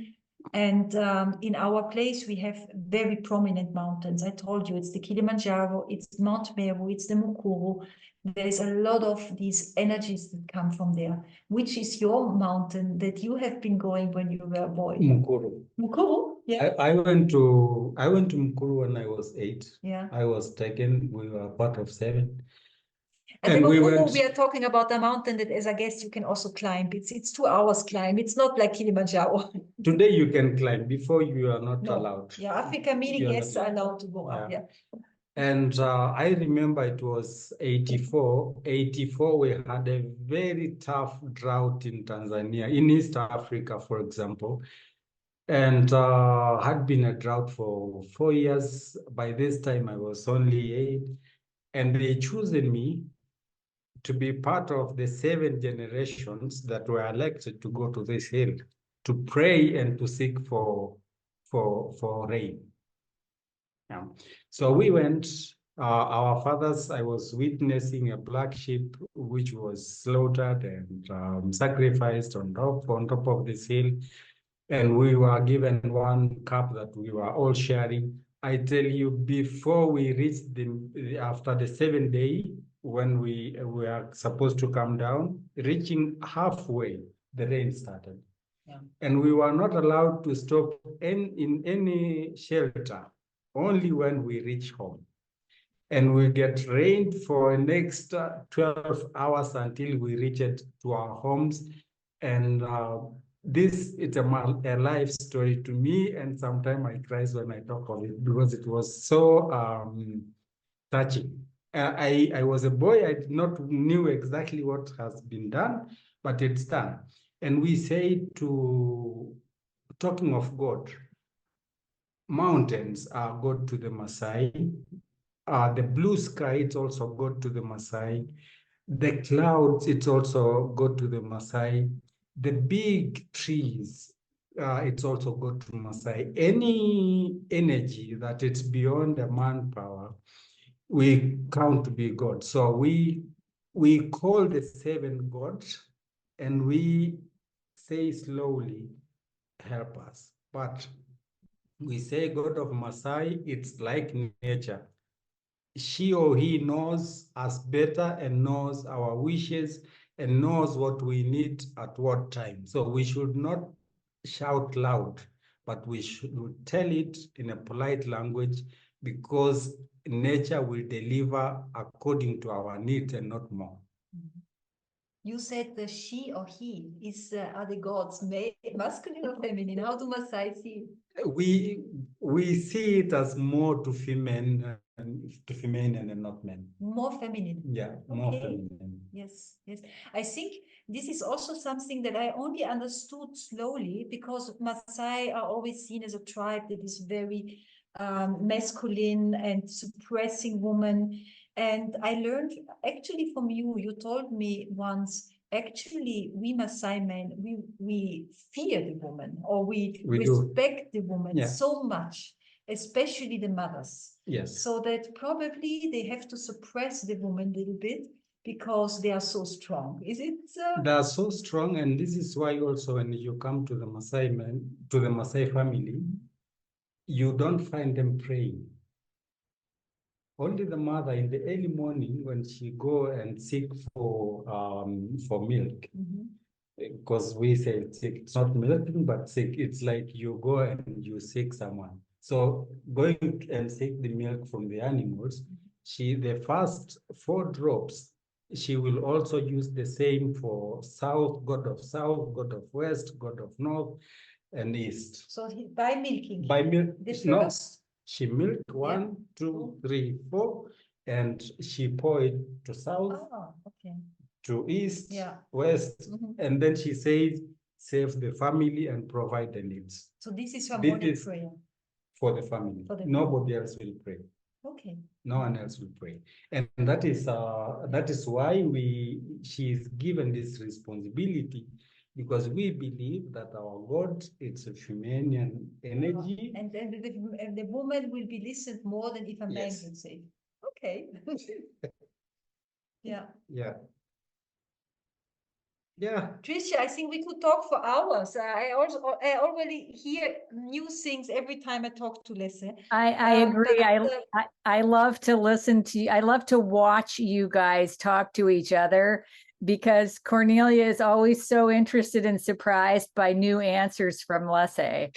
And in our place, we have very prominent mountains. I told you, it's the Kilimanjaro, it's Mount Meru, it's the Mukuru. There's a lot of these energies that come from there. Which is your mountain that you have been going when you were a boy? Mukuru. Mukuru? Yeah. I went to Mukuru when I was 8. Yeah. I was taken. We were part of 7. And we we are talking about a mountain that, as a guest, you can also climb. It's 2 hours climb. It's not like Kilimanjaro. Today you can climb. Before you are not allowed. Yeah, Africa Amini guests are allowed to go up. Yeah. And I remember it was 84. 84, we had a very tough drought in Tanzania, in East Africa, for example. And had been a drought for 4 years. By this time, I was only 8. And they chosen me to be part of the 7 generations that were elected to go to this hill to pray and to seek for rain. Yeah. So we went, our fathers, I was witnessing a black sheep which was slaughtered and sacrificed on top of this hill. And we were given one cup that we were all sharing. I tell you, before we reached after the 7th day, when we were supposed to come down, reaching halfway, the rain started. Yeah. And we were not allowed to stop in any shelter, only when we reach home. And we get rained for the next 12 hours until we reached to our homes. And this is a life story to me, and sometimes I cry when I talk of it because it was so touching. I was a boy, I did not knew exactly what has been done, but it's done. And we say talking of God, mountains are God to the Maasai. The blue sky, it's also God to the Maasai. The clouds, it's also God to the Maasai. The big trees, it's also God to Maasai. Any energy that it's beyond the manpower, we count to be God. So we call the 7 gods, and we say slowly, help us. But we say God of Maasai, it's like nature. She or he knows us better and knows our wishes and knows what we need at what time. So we should not shout loud, but we should tell it in a polite language, because nature will deliver according to our needs and not more. You said the she or he are the gods masculine or feminine? How do Maasai see it? We see it as more to female and not men. More feminine. Yeah, more feminine. Yes, yes. I think this is also something that I only understood slowly, because Maasai are always seen as a tribe that is very masculine and suppressing women. And I learned actually from you, you told me once, actually, we Maasai men, we fear the woman, or we respect the woman so much, especially the mothers. Yes. So that probably they have to suppress the woman a little bit because they are so strong. Is it? They are so strong, and this is why also when you come to the Maasai men, to the Maasai family, you don't find them praying. Only the mother in the early morning when she go and seek for milk, because we say sick, it's not milking, but sick. It's like you go and you seek someone. So going and take the milk from the animals, the first 4 drops, she will also use the same for south, god of west, god of north, and east. So by milking. By milk, The no, first. she milked 1, 2, 3, 4, and she pour it to south, Okay. to east, Yeah. west, and then she says, save the family and provide the needs. So this is her This morning is prayer. for the family. Nobody else will pray. Okay. No one else will pray. And that is why she is given this responsibility, because we believe that our God, it's a Shumanian energy. And then the woman will be listened more than if a man Yes. would say. Okay. Yeah. Yeah. Yeah. Tricia, I think we could talk for hours. I already hear new things every time I talk to Lesse. I agree. I love to listen to you. I love to watch you guys talk to each other, because Cornelia is always so interested and surprised by new answers from Lesse.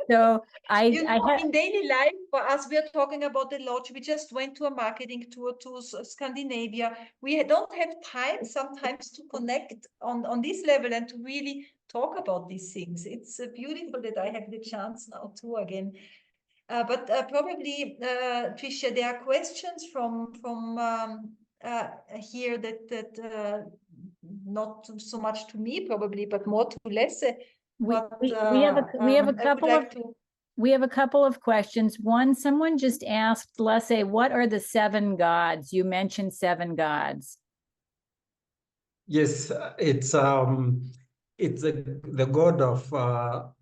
So in daily life for us, we are talking about the lodge. We just went to a marketing tour to Scandinavia. We don't have time sometimes to connect on this level and to really talk about these things. It's beautiful that I have the chance now too again. But probably, Tricia, there are questions from here that not so much to me probably, but more to Lesse. we have a couple of questions. One, someone just asked Lesse, what are the 7 gods? You mentioned 7 gods. Yes, it's the god of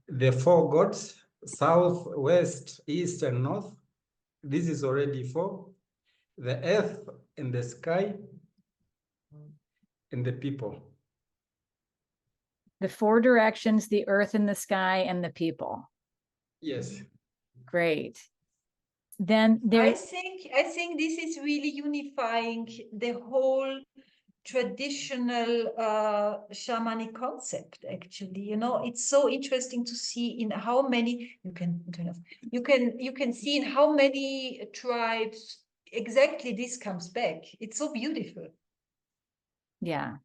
the 4 gods, south, west, east, and north. This is already 4. The earth and the sky and the people. The 4 directions, the earth and the sky and the people. Yes. Great. Then I think this is really unifying the whole traditional shamanic concept. Actually, you know, it's so interesting to see in how many you can see in how many tribes exactly this comes back. It's so beautiful. Yeah,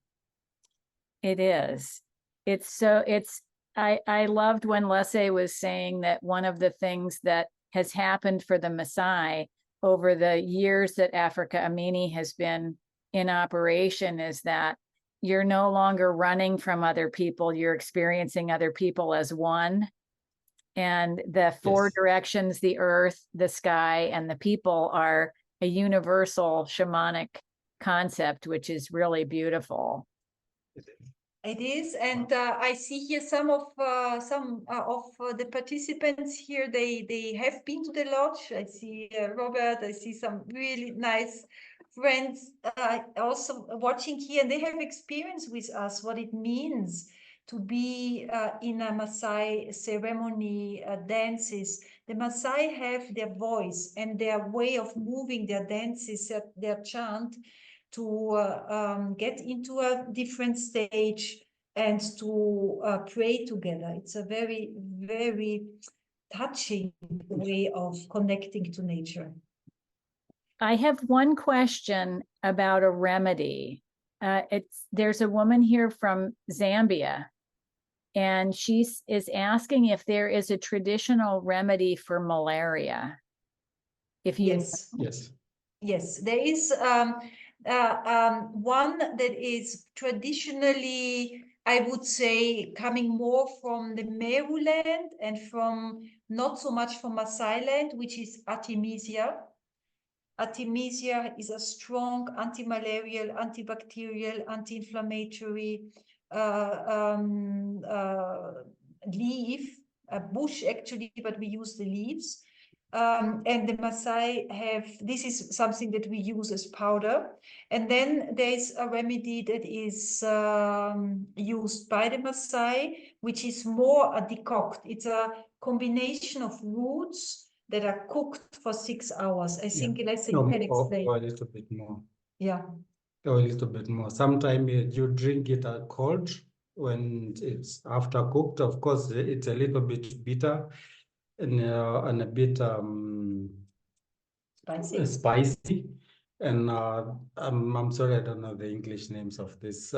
it is. I loved when Lesse was saying that one of the things that has happened for the Maasai over the years that Africa Amini has been in operation is that you're no longer running from other people, you're experiencing other people as one. And the 4 directions, the earth, the sky, and the people are a universal shamanic concept, which is really beautiful. It is, and I see here some of the participants here. They have been to the lodge. I see Robert. I see some really nice friends also watching here, and they have experience with us what it means to be in a Maasai ceremony, dances. The Maasai have their voice and their way of moving their dances, their chant, to get into a different stage and to pray together. It's a very, very touching way of connecting to nature. I have one question about a remedy. There's a woman here from Zambia, and she is asking if there is a traditional remedy for malaria. Yes, there is one that is traditionally, I would say, coming more from the Meru land and from not so much from Maasai land, which is Artemisia. Artemisia is a strong anti-malarial, antibacterial, anti-inflammatory leaf, a bush actually, but we use the leaves. And the Maasai have, this is something that we use as powder. And then there's a remedy that is used by the Maasai, which is more a decoct. It's a combination of roots that are cooked for 6 hours. I think Lesse can explain. Or a little bit more. Yeah. Or a little bit more. Sometimes you drink it cold when it's after cooked. Of course, it's a little bit bitter. and a bit spicy. And I'm sorry, I don't know the English names of this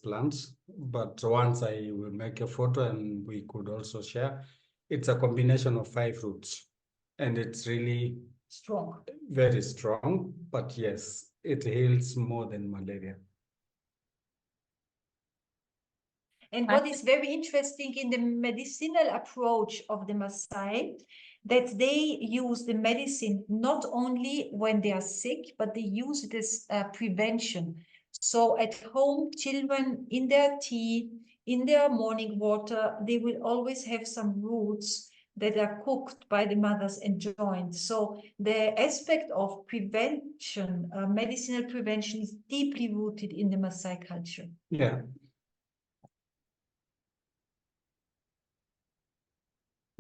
plant, but once I will make a photo and we could also share. It's a combination of 5 roots, and it's really strong, very strong. But yes, it heals more than malaria. And what is very interesting in the medicinal approach of the Maasai, that they use the medicine not only when they are sick, but they use it as prevention. So at home, children in their tea, in their morning water, they will always have some roots that are cooked by the mothers and joined. So the aspect of prevention, medicinal prevention, is deeply rooted in the Maasai culture. Yeah.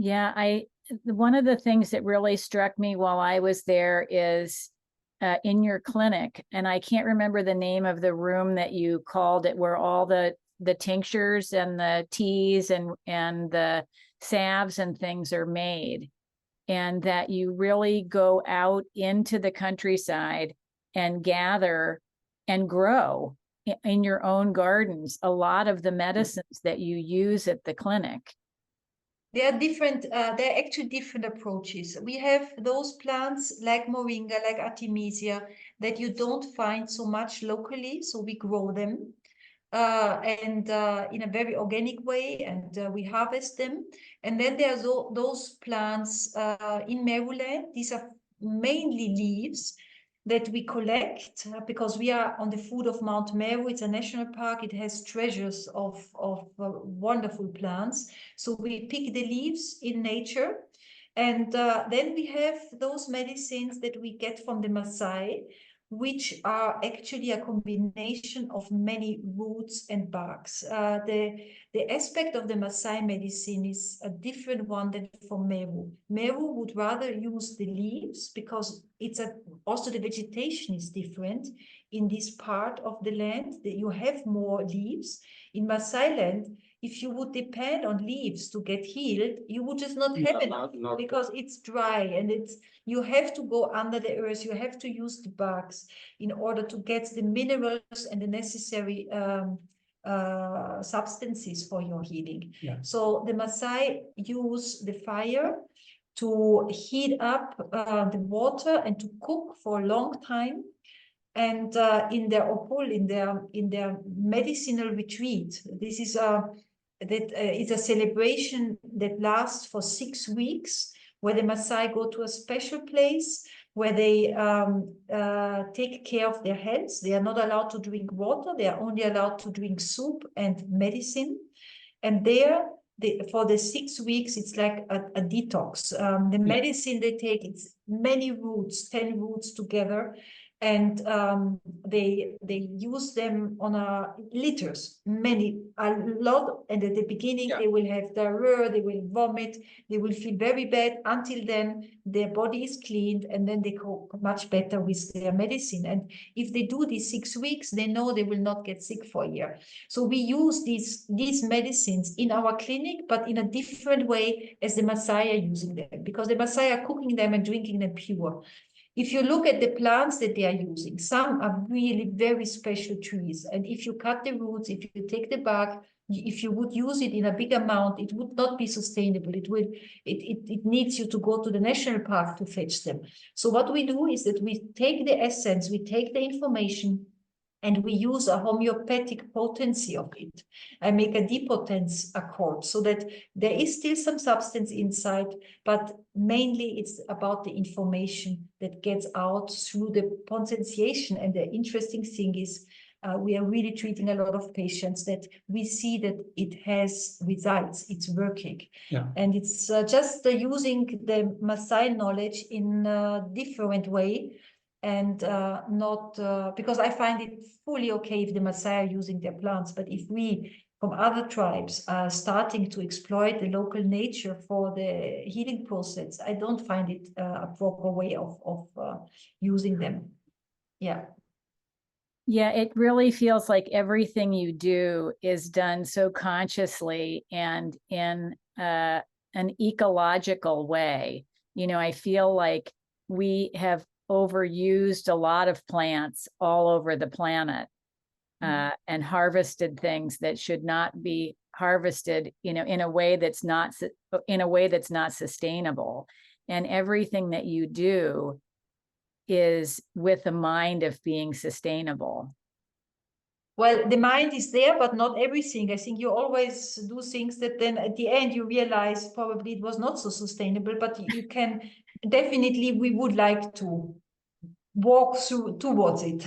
Yeah, one of the things that really struck me while I was there is in your clinic, and I can't remember the name of the room that you called it, where all the tinctures and the teas and the salves and things are made, and that you really go out into the countryside and gather and grow in your own gardens a lot of the medicines that you use at the clinic. There are different, there are actually different approaches. We have those plants like moringa, like artemisia, that you don't find so much locally, so we grow them and in a very organic way, and we harvest them. And then there's those plants in Meruland. These are mainly leaves that we collect because we are on the foot of Mount Meru. It's a national park. It has treasures of wonderful plants. So we pick the leaves in nature. And then we have those medicines that we get from the Maasai, which are actually a combination of many roots and barks. The aspect of the Maasai medicine is a different one than for Meru. Meru would rather use the leaves because also the vegetation is different in this part of the land. That you have more leaves. In Maasai land, if you would depend on leaves to get healed, you would just not have enough because it's dry and you have to go under the earth. You have to use the barks in order to get the minerals and the necessary substances for your healing. Yeah. So the Maasai use the fire to heat up the water and to cook for a long time. And in their opul, in their medicinal retreat, this is it's a celebration that lasts for 6 weeks, where the Maasai go to a special place where they take care of their health. They are not allowed to drink water. They are only allowed to drink soup and medicine. And there, for the 6 weeks, it's like a detox. The medicine they take, it's many roots, 10 roots together. And they use them on liters, a lot. And at the beginning, they will have diarrhea, they will vomit, they will feel very bad. Until then, their body is cleaned, and then they cope much better with their medicine. And if they do these 6 weeks, they know they will not get sick for a year. So we use these medicines in our clinic, but in a different way as the Maasai are using them, because the Maasai are cooking them and drinking them pure. If you look at the plants that they are using, some are really very special trees. And if you cut the roots, if you take the bark, if you would use it in a big amount, it would not be sustainable. It needs you to go to the national park to fetch them. So what we do is that we take the essence, we take the information, and we use a homeopathic potency of it. I make a depotence accord so that there is still some substance inside, but mainly it's about the information that gets out through the potentiation. And the interesting thing is we are really treating a lot of patients that we see that it has results, it's working. Yeah. And it's just using the Maasai knowledge in a different way. And not because I find it fully okay if the Maasai are using their plants, but if we from other tribes are starting to exploit the local nature for the healing process, I don't find it a proper way of using them. Yeah. Yeah, it really feels like everything you do is done so consciously and in an ecological way. You know, I feel like we have overused a lot of plants all over the planet, and harvested things that should not be harvested, you know, in a way that's not sustainable. And everything that you do is with a mind of being sustainable. Well, the mind is there, but not everything. I think you always do things that then at the end you realize probably it was not so sustainable, but you can definitely, we would like to walk through towards it.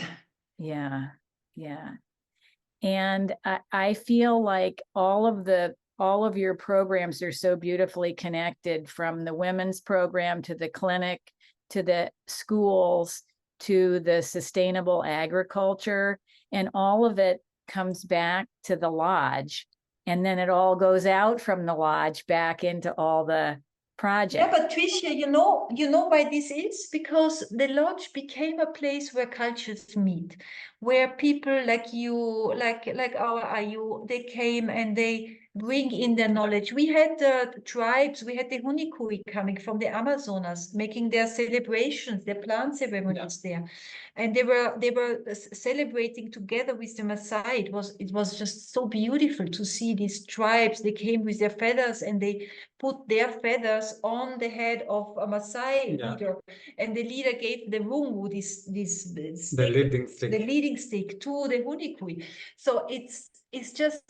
Yeah, yeah. And I feel like all of your programs are so beautifully connected, from the women's program to the clinic, to the schools, to the sustainable agriculture, and all of it comes back to the lodge. And then it all goes out from the lodge back into all the projects. Yeah, but Tricia, you know why this is? Because the lodge became a place where cultures meet, where people like you, like our Ayu, they came and they bring in their knowledge. We had the tribes, we had the Hunikui coming from the Amazonas, making their celebrations, their plant ceremonies there. And they were celebrating together with the Maasai. It was just so beautiful to see these tribes. They came with their feathers and they put their feathers on the head of a Maasai leader, and the leader gave the rungu, the leading stick, to the Hunikui. So it's just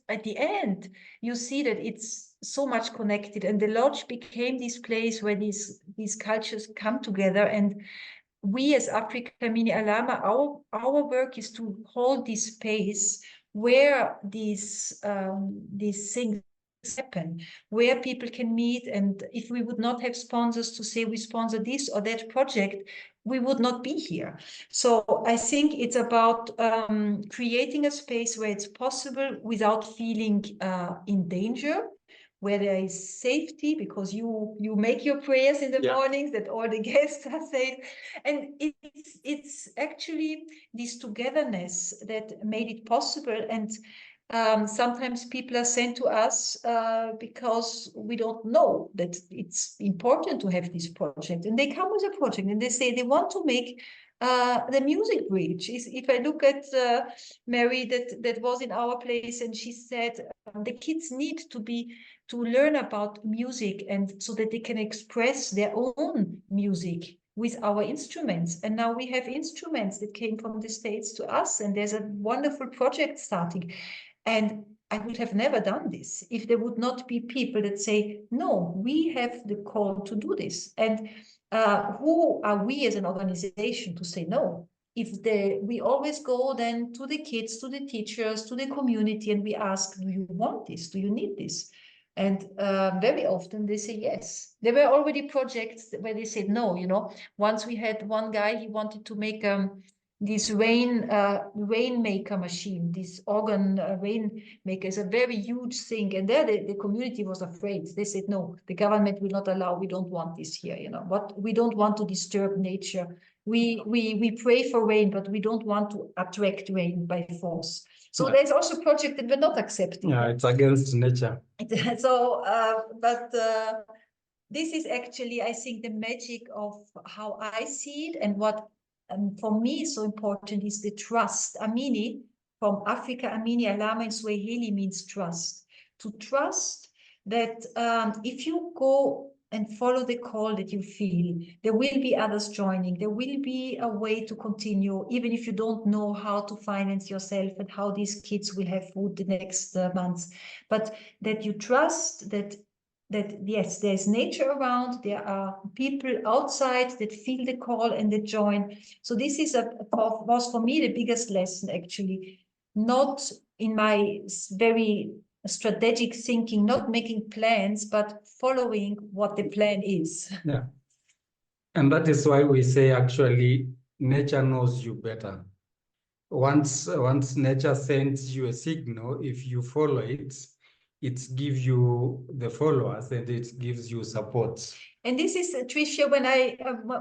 at the end you see that it's so much connected, and the lodge became this place where these cultures come together. And we as Africa Amini Alama, our work is to hold this space where these things happen, where people can meet. And if we would not have sponsors to say we sponsor this or that project, we would not be here. So I think it's about creating a space where it's possible without feeling in danger, where there is safety, because you make your prayers in the mornings, that all the guests are safe. And it's actually this togetherness that made it possible. And sometimes people are sent to us because we don't know that it's important to have this project, and they come with a project and they say they want to make the music bridge. If I look at Mary that was in our place, and she said the kids need to learn about music, and so that they can express their own music with our instruments. And now we have instruments that came from the States to us, and there's a wonderful project starting. And I would have never done this if there would not be people that say, no, we have the call to do this. And who are we as an organization to say no? We always go then to the kids, to the teachers, to the community, and we ask, do you want this? Do you need this? And very often they say yes. There were already projects where they said no. You know, once we had one guy, he wanted to make this rainmaker machine, this organ rainmaker is a very huge thing. And there the community was afraid. They said, no, the government will not allow, we don't want this here, you know, we don't want to disturb nature. We pray for rain, but we don't want to attract rain by force. So there's also a project that we're not accepting. Yeah, it's against nature. So, this is actually, I think, the magic of how I see it. And what for me is so important is the trust. Amini, from Africa Amini Alama in Swahili, means trust. To trust that if you go and follow the call that you feel, there will be others joining. There will be a way to continue, even if you don't know how to finance yourself and how these kids will have food the next months. But that you trust that yes, there's nature around, there are people outside that feel the call and that join. So this is was for me the biggest lesson, actually, not in my very strategic thinking, not making plans, but following what the plan is. Yeah. And that is why we say, actually, nature knows you better. Once nature sends you a signal, if you follow it, it gives you the followers and it gives you support. And this is, Tricia, when I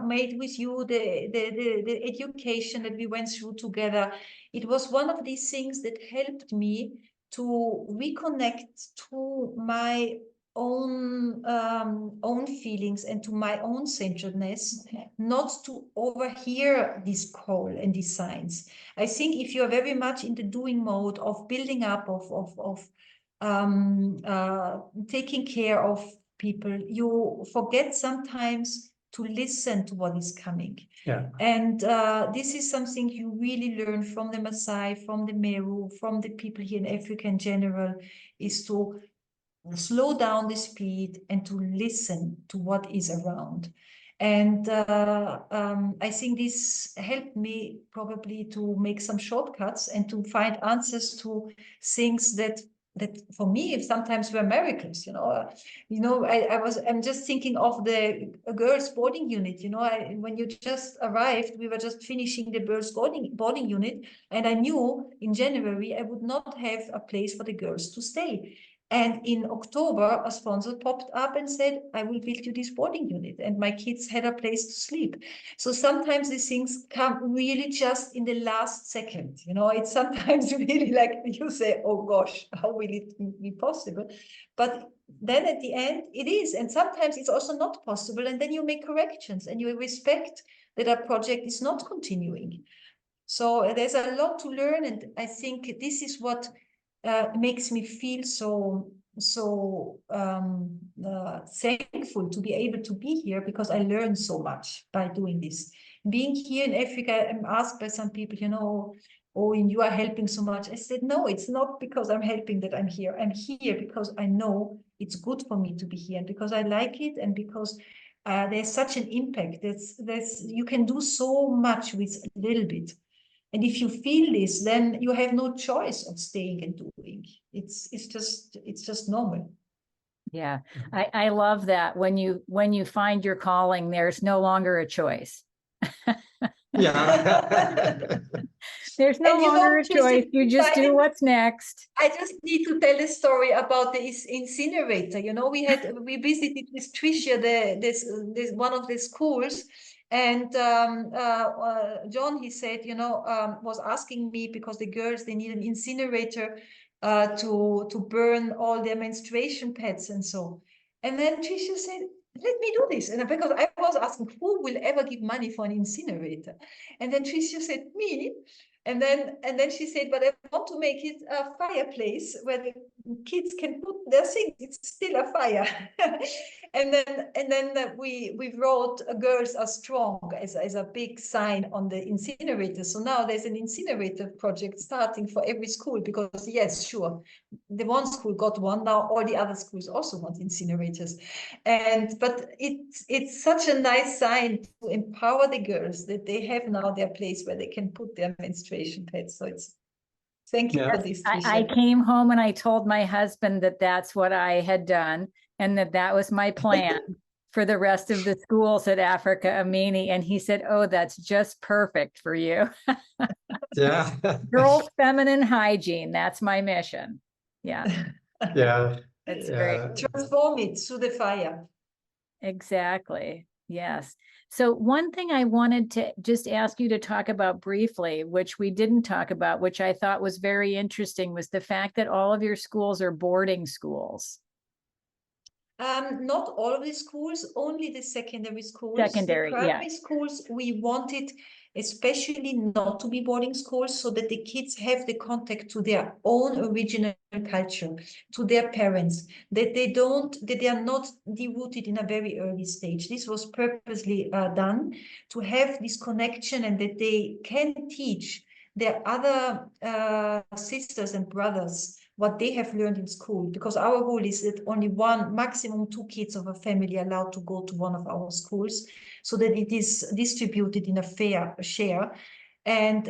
made with you the education that we went through together, it was one of these things that helped me to reconnect to my own feelings and to my own centeredness, not to overhear this call and these signs. I think if you're very much in the doing mode of building up, of taking care of people, you forget sometimes to listen to what is coming. Yeah. And this is something you really learn from the Maasai, from the Meru, from the people here in Africa in general, is to slow down the speed and to listen to what is around. And I think this helped me probably to make some shortcuts and to find answers to things that for me sometimes were miracles. I'm just thinking of the girls boarding unit. When you just arrived, we were just finishing the girls boarding unit, and I knew in January I would not have a place for the girls to stay. And in October, a sponsor popped up and said, I will build you this boarding unit. And my kids had a place to sleep. So sometimes these things come really just in the last second. It's sometimes really like you say, oh gosh, how will it be possible? But then at the end, it is. And sometimes it's also not possible. And then you make corrections and you respect that a project is not continuing. So there's a lot to learn. And I think this is what makes me feel so thankful to be able to be here, because I learned so much by doing this. Being here in Africa, I'm asked by some people, oh, and you are helping so much. I said, no, it's not because I'm helping that I'm here. I'm here because I know it's good for me to be here, and because I like it, and because there's such an impact. You can do so much with a little bit. And if you feel this, then you have no choice of staying and doing. It's just normal. Yeah, I love that. When you find your calling, there's no longer a choice. Yeah. There's no longer a choice. You just do what's next. I just need to tell a story about the incinerator. We visited with Tricia this one of the schools. And John, he said, was asking me, because the girls, they need an incinerator to burn all their menstruation pads and so. And then Tricia said, let me do this. And because I was asking, who will ever give money for an incinerator? And then Tricia said, me. And then she said, but I want to make it a fireplace where the kids can put their things. It's still a fire. and then we wrote "Girls Are Strong" as a big sign on the incinerator. So now there's an incinerator project starting for every school, because yes, sure, the one school got one, now all the other schools also want incinerators. But it's such a nice sign to empower the girls that they have now their place where they can put their menstruation pads. So thank you for this, Tricia. I came home and I told my husband that that's what I had done, and that was my plan for the rest of the schools at Africa Amini. And he said, oh, that's just perfect for you. Yeah. Girls' feminine hygiene. That's my mission. Yeah. Yeah. It's great. Transform it through the fire. Exactly. Yes. So one thing I wanted to just ask you to talk about briefly, which we didn't talk about, which I thought was very interesting, was the fact that all of your schools are boarding schools. Not all of the schools, only the secondary schools. Secondary, the primary schools, we wanted especially not to be boarding schools, so that the kids have the contact to their own original culture, to their parents, that they are not derooted in a very early stage. This was purposely done to have this connection, and that they can teach their other sisters and brothers what they have learned in school, because our rule is that only one, maximum 2 kids of a family are allowed to go to one of our schools, so that it is distributed in a fair share. And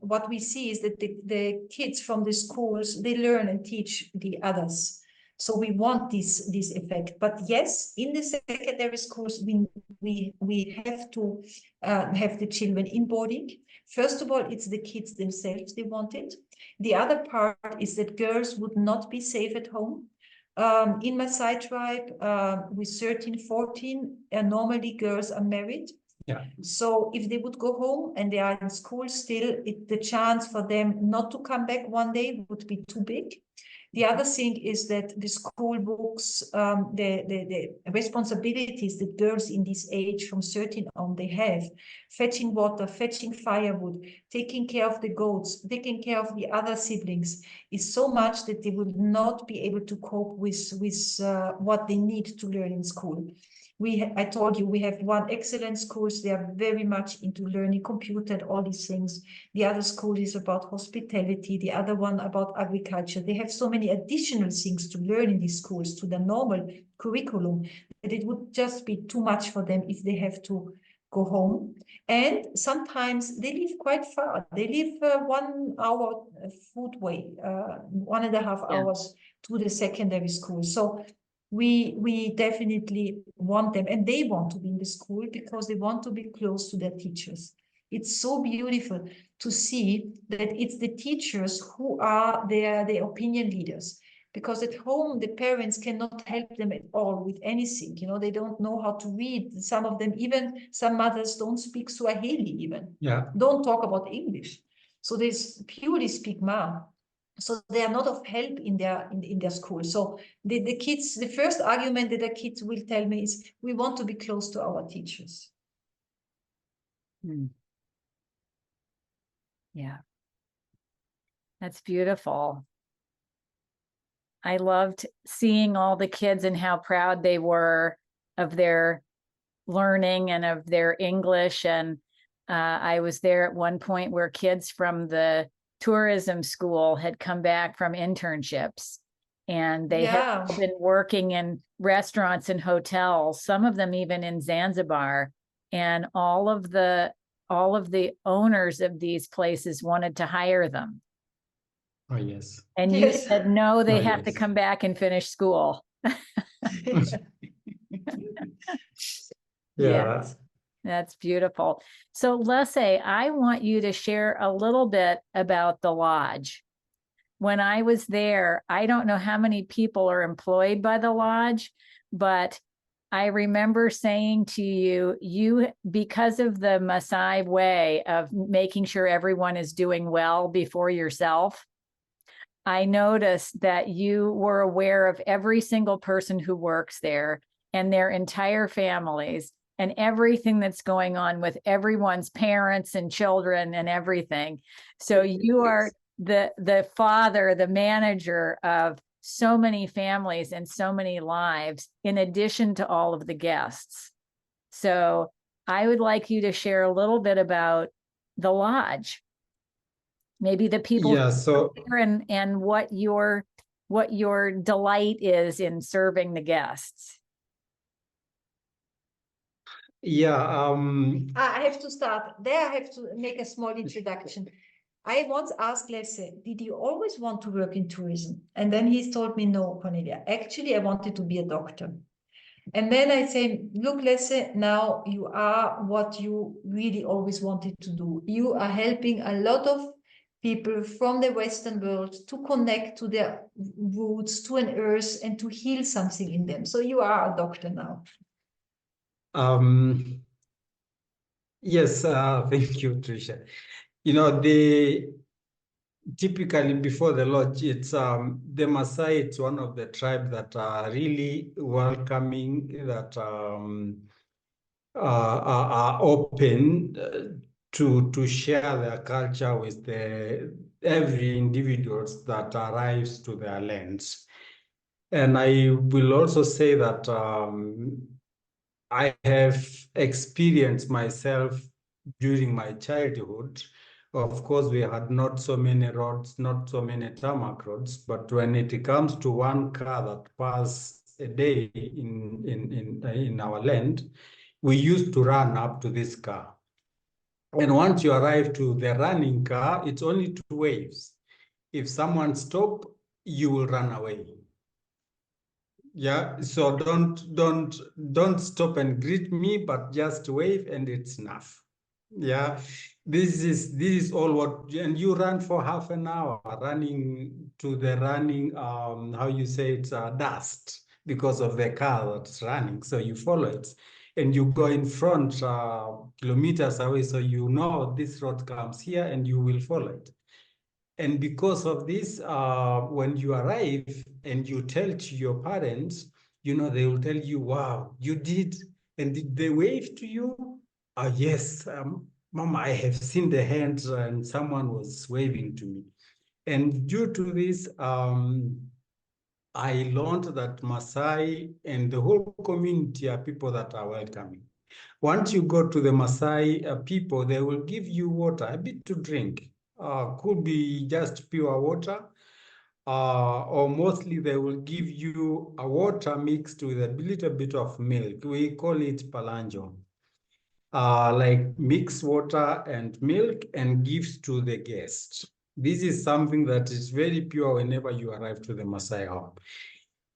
what we see is that the kids from the schools, they learn and teach the others. So we want this effect. But yes, in the secondary schools, we have to have the children in boarding. First of all, it's the kids themselves, they want it. The other part is that girls would not be safe at home. In Maasai tribe, with 13, 14, normally girls are married. Yeah. So if they would go home and they are in school still, the chance for them not to come back one day would be too big. The other thing is that the school books, the responsibilities that girls in this age from 13 on, they have, fetching water, fetching firewood, taking care of the goats, taking care of the other siblings, is so much that they will not be able to cope with what they need to learn in school. I told you, we have one excellent schools. They are very much into learning computer and all these things. The other school is about hospitality, the other one about agriculture. They have so many additional things to learn in these schools to the normal curriculum that it would just be too much for them if they have to go home. And sometimes they live quite far. They live 1 hour foot way, 1.5 hours to the secondary school. So we definitely want them, and they want to be in the school because they want to be close to their teachers. It's so beautiful to see that it's the teachers who are their opinion leaders, because at home the parents cannot help them at all with anything. You know, they don't know how to read. Some of them, even some mothers, don't speak Swahili even. Yeah. Don't talk about English. So they purely speak Ma. So they are not of help in their school. So the kids, the first argument that the kids will tell me is, we want to be close to our teachers. Yeah. That's beautiful. I loved seeing all the kids and how proud they were of their learning and of their English. And I was there at one point where kids from the tourism school had come back from internships, and they had been working in restaurants and hotels, some of them even in Zanzibar. And all of the owners of these places wanted to hire them. Oh, yes. And you said, no, they have to yes. come back and finish school. Yeah. That's beautiful. So Lesse, I want you to share a little bit about the lodge. When I was there, I don't know how many people are employed by the lodge, but I remember saying to you, because of the Maasai way of making sure everyone is doing well before yourself, I noticed that you were aware of every single person who works there and their entire families and everything that's going on with everyone's parents and children and everything. So you are the father, the manager of so many families and so many lives, in addition to all of the guests. So I would like you to share a little bit about the lodge. Maybe the people and what your delight is in serving the guests. Yeah. I have to start there. I have to make a small introduction. I once asked Lesse, did you always want to work in tourism? And then he told me, no, Cornelia, actually, I wanted to be a doctor. And then I say, look, Lesse, now you are what you really always wanted to do. You are helping a lot of people from the Western world to connect to their roots, to an earth, and to heal something in them. So you are a doctor now. Yes, thank you, Tricia. You know, typically before the lodge, it's the Maasai, it's one of the tribes that are really welcoming, that are open to share their culture with every individuals that arrives to their lands. And I will also say that I have experienced myself during my childhood. Of course, we had not so many roads, not so many tarmac roads, but when it comes to one car that passes a day in our land, we used to run up to this car. And once you arrive to the running car, it's only 2 waves. If someone stops, you will run away. Yeah, so don't stop and greet me, but just wave and it's enough. Yeah, this is all what, and you run for half an hour running to the how you say it's dust because of the car that's running. So you follow it and you go in front kilometers away, so you know this road comes here and you will follow it. And because of this, when you arrive and you tell to your parents, you know, they will tell you, wow, you did. And did they wave to you? Yes, Mama, I have seen the hands and someone was waving to me. And due to this, I learned that Maasai and the whole community are people that are welcoming. Once you go to the Maasai people, they will give you water, a bit to drink. Could be just pure water, or mostly they will give you a water mixed with a little bit of milk. We call it palanjo. Like mix water and milk and gives to the guest. This is something that is very pure whenever you arrive to the Maasai home.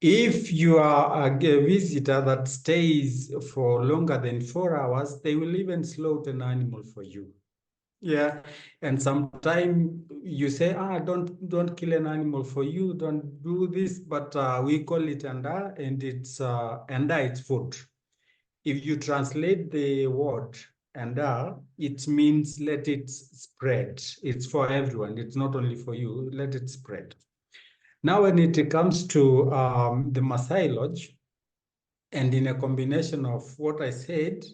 If you are a visitor that stays for longer than 4 hours, they will even slaughter an animal for you. Yeah, and sometimes you say, don't kill an animal for you, don't do this, but we call it anda, and it's food. If you translate the word anda, it means let it spread. It's for everyone. It's not only for you. Let it spread. Now, when it comes to the Maasai Lodge, and in a combination of what I said,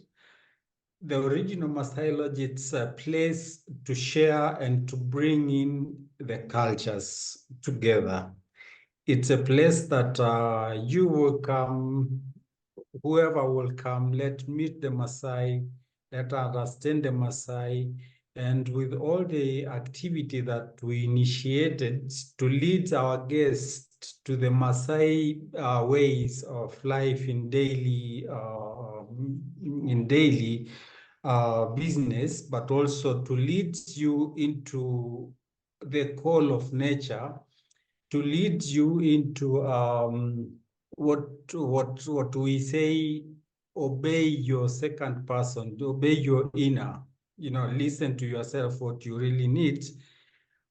the original Maasai Lodge, it's a place to share and to bring in the cultures together. It's a place that you will come, whoever will come, let meet the Maasai, let understand the Maasai, and with all the activity that we initiated to lead our guests to the Maasai ways of life in daily business, but also to lead you into the call of nature, to lead you into what we say, obey your second person, obey your inner, listen to yourself, what you really need.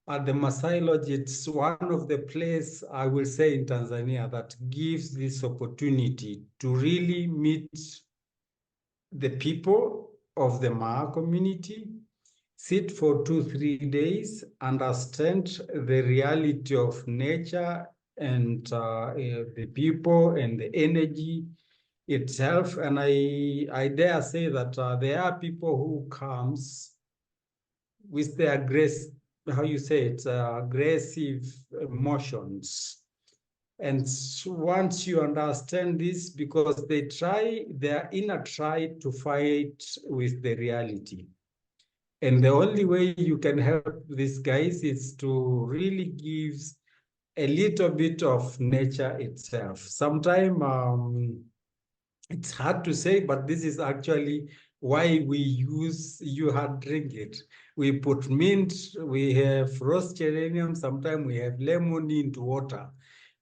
At the Maasai Lodge, it's one of the places, I will say, in Tanzania that gives this opportunity to really meet the people of the Maa community, sit for 2-3 days, understand the reality of nature and the people and the energy itself. And I dare say that there are people who comes with their aggressive emotions. And once you understand this, because their inner try to fight with the reality. And the only way you can help these guys is to really give a little bit of nature itself. Sometimes it's hard to say, but this is actually why you had drink it. We put mint, we have roast geranium, sometimes we have lemon into water,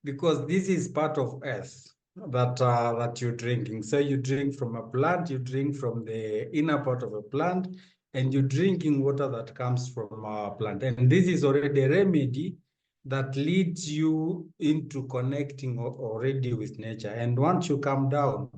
because this is part of earth that you're drinking. So you drink from a plant, you drink from the inner part of a plant, and you're drinking water that comes from a plant. And this is already a remedy that leads you into connecting already with nature. And once you come down,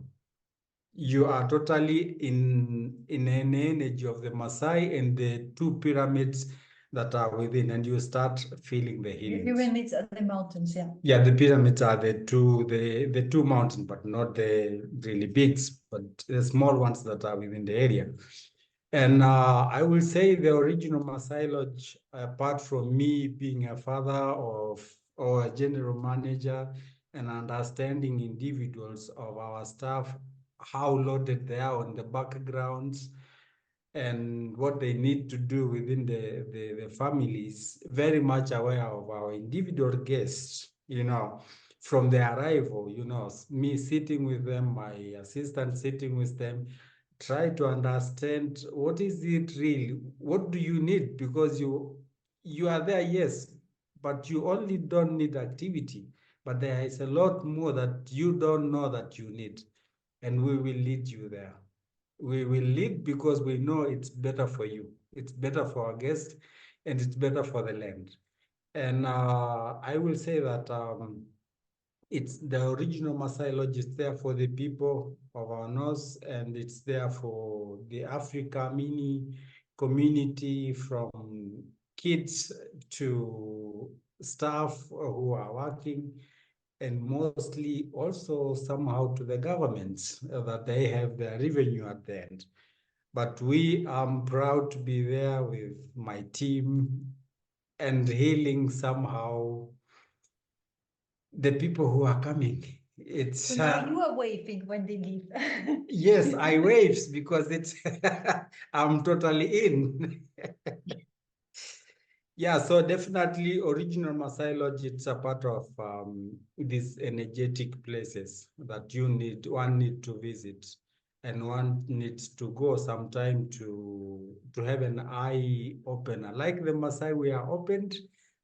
you are totally in an energy of the Maasai and the two pyramids that are within, and you start feeling the healing. The pyramids are the mountains, yeah. Yeah, the pyramids are the two mountains, but not the really big, but the small ones that are within the area. And I will say the original Maasai Lodge, apart from me being a father or a general manager and understanding individuals of our staff, how loaded they are on the backgrounds and what they need to do within the families, very much aware of our individual guests, from the arrival, me sitting with them, my assistant sitting with them, try to understand what is it really, what do you need, because you are there, yes, but you only don't need activity, but there is a lot more that you don't know that you need, and we will lead you there. We will lead because we know it's better for you, it's better for our guests, and it's better for the land. And I will say that it's the original Maasai Lodge is there for the people of our north, and it's there for the Africa Amini community from kids to staff who are working, and mostly also somehow to the governments that they have their revenue at the end. But I'm proud to be there with my team and healing somehow the people who are coming. It's So now you are waving when they leave. yes, I waves because it's I'm totally in. Yeah, so definitely original Maasai Lodge, it's a part of these energetic places that one need to visit, and one needs to go sometime to have an eye opener. Like the Maasai, we are opened,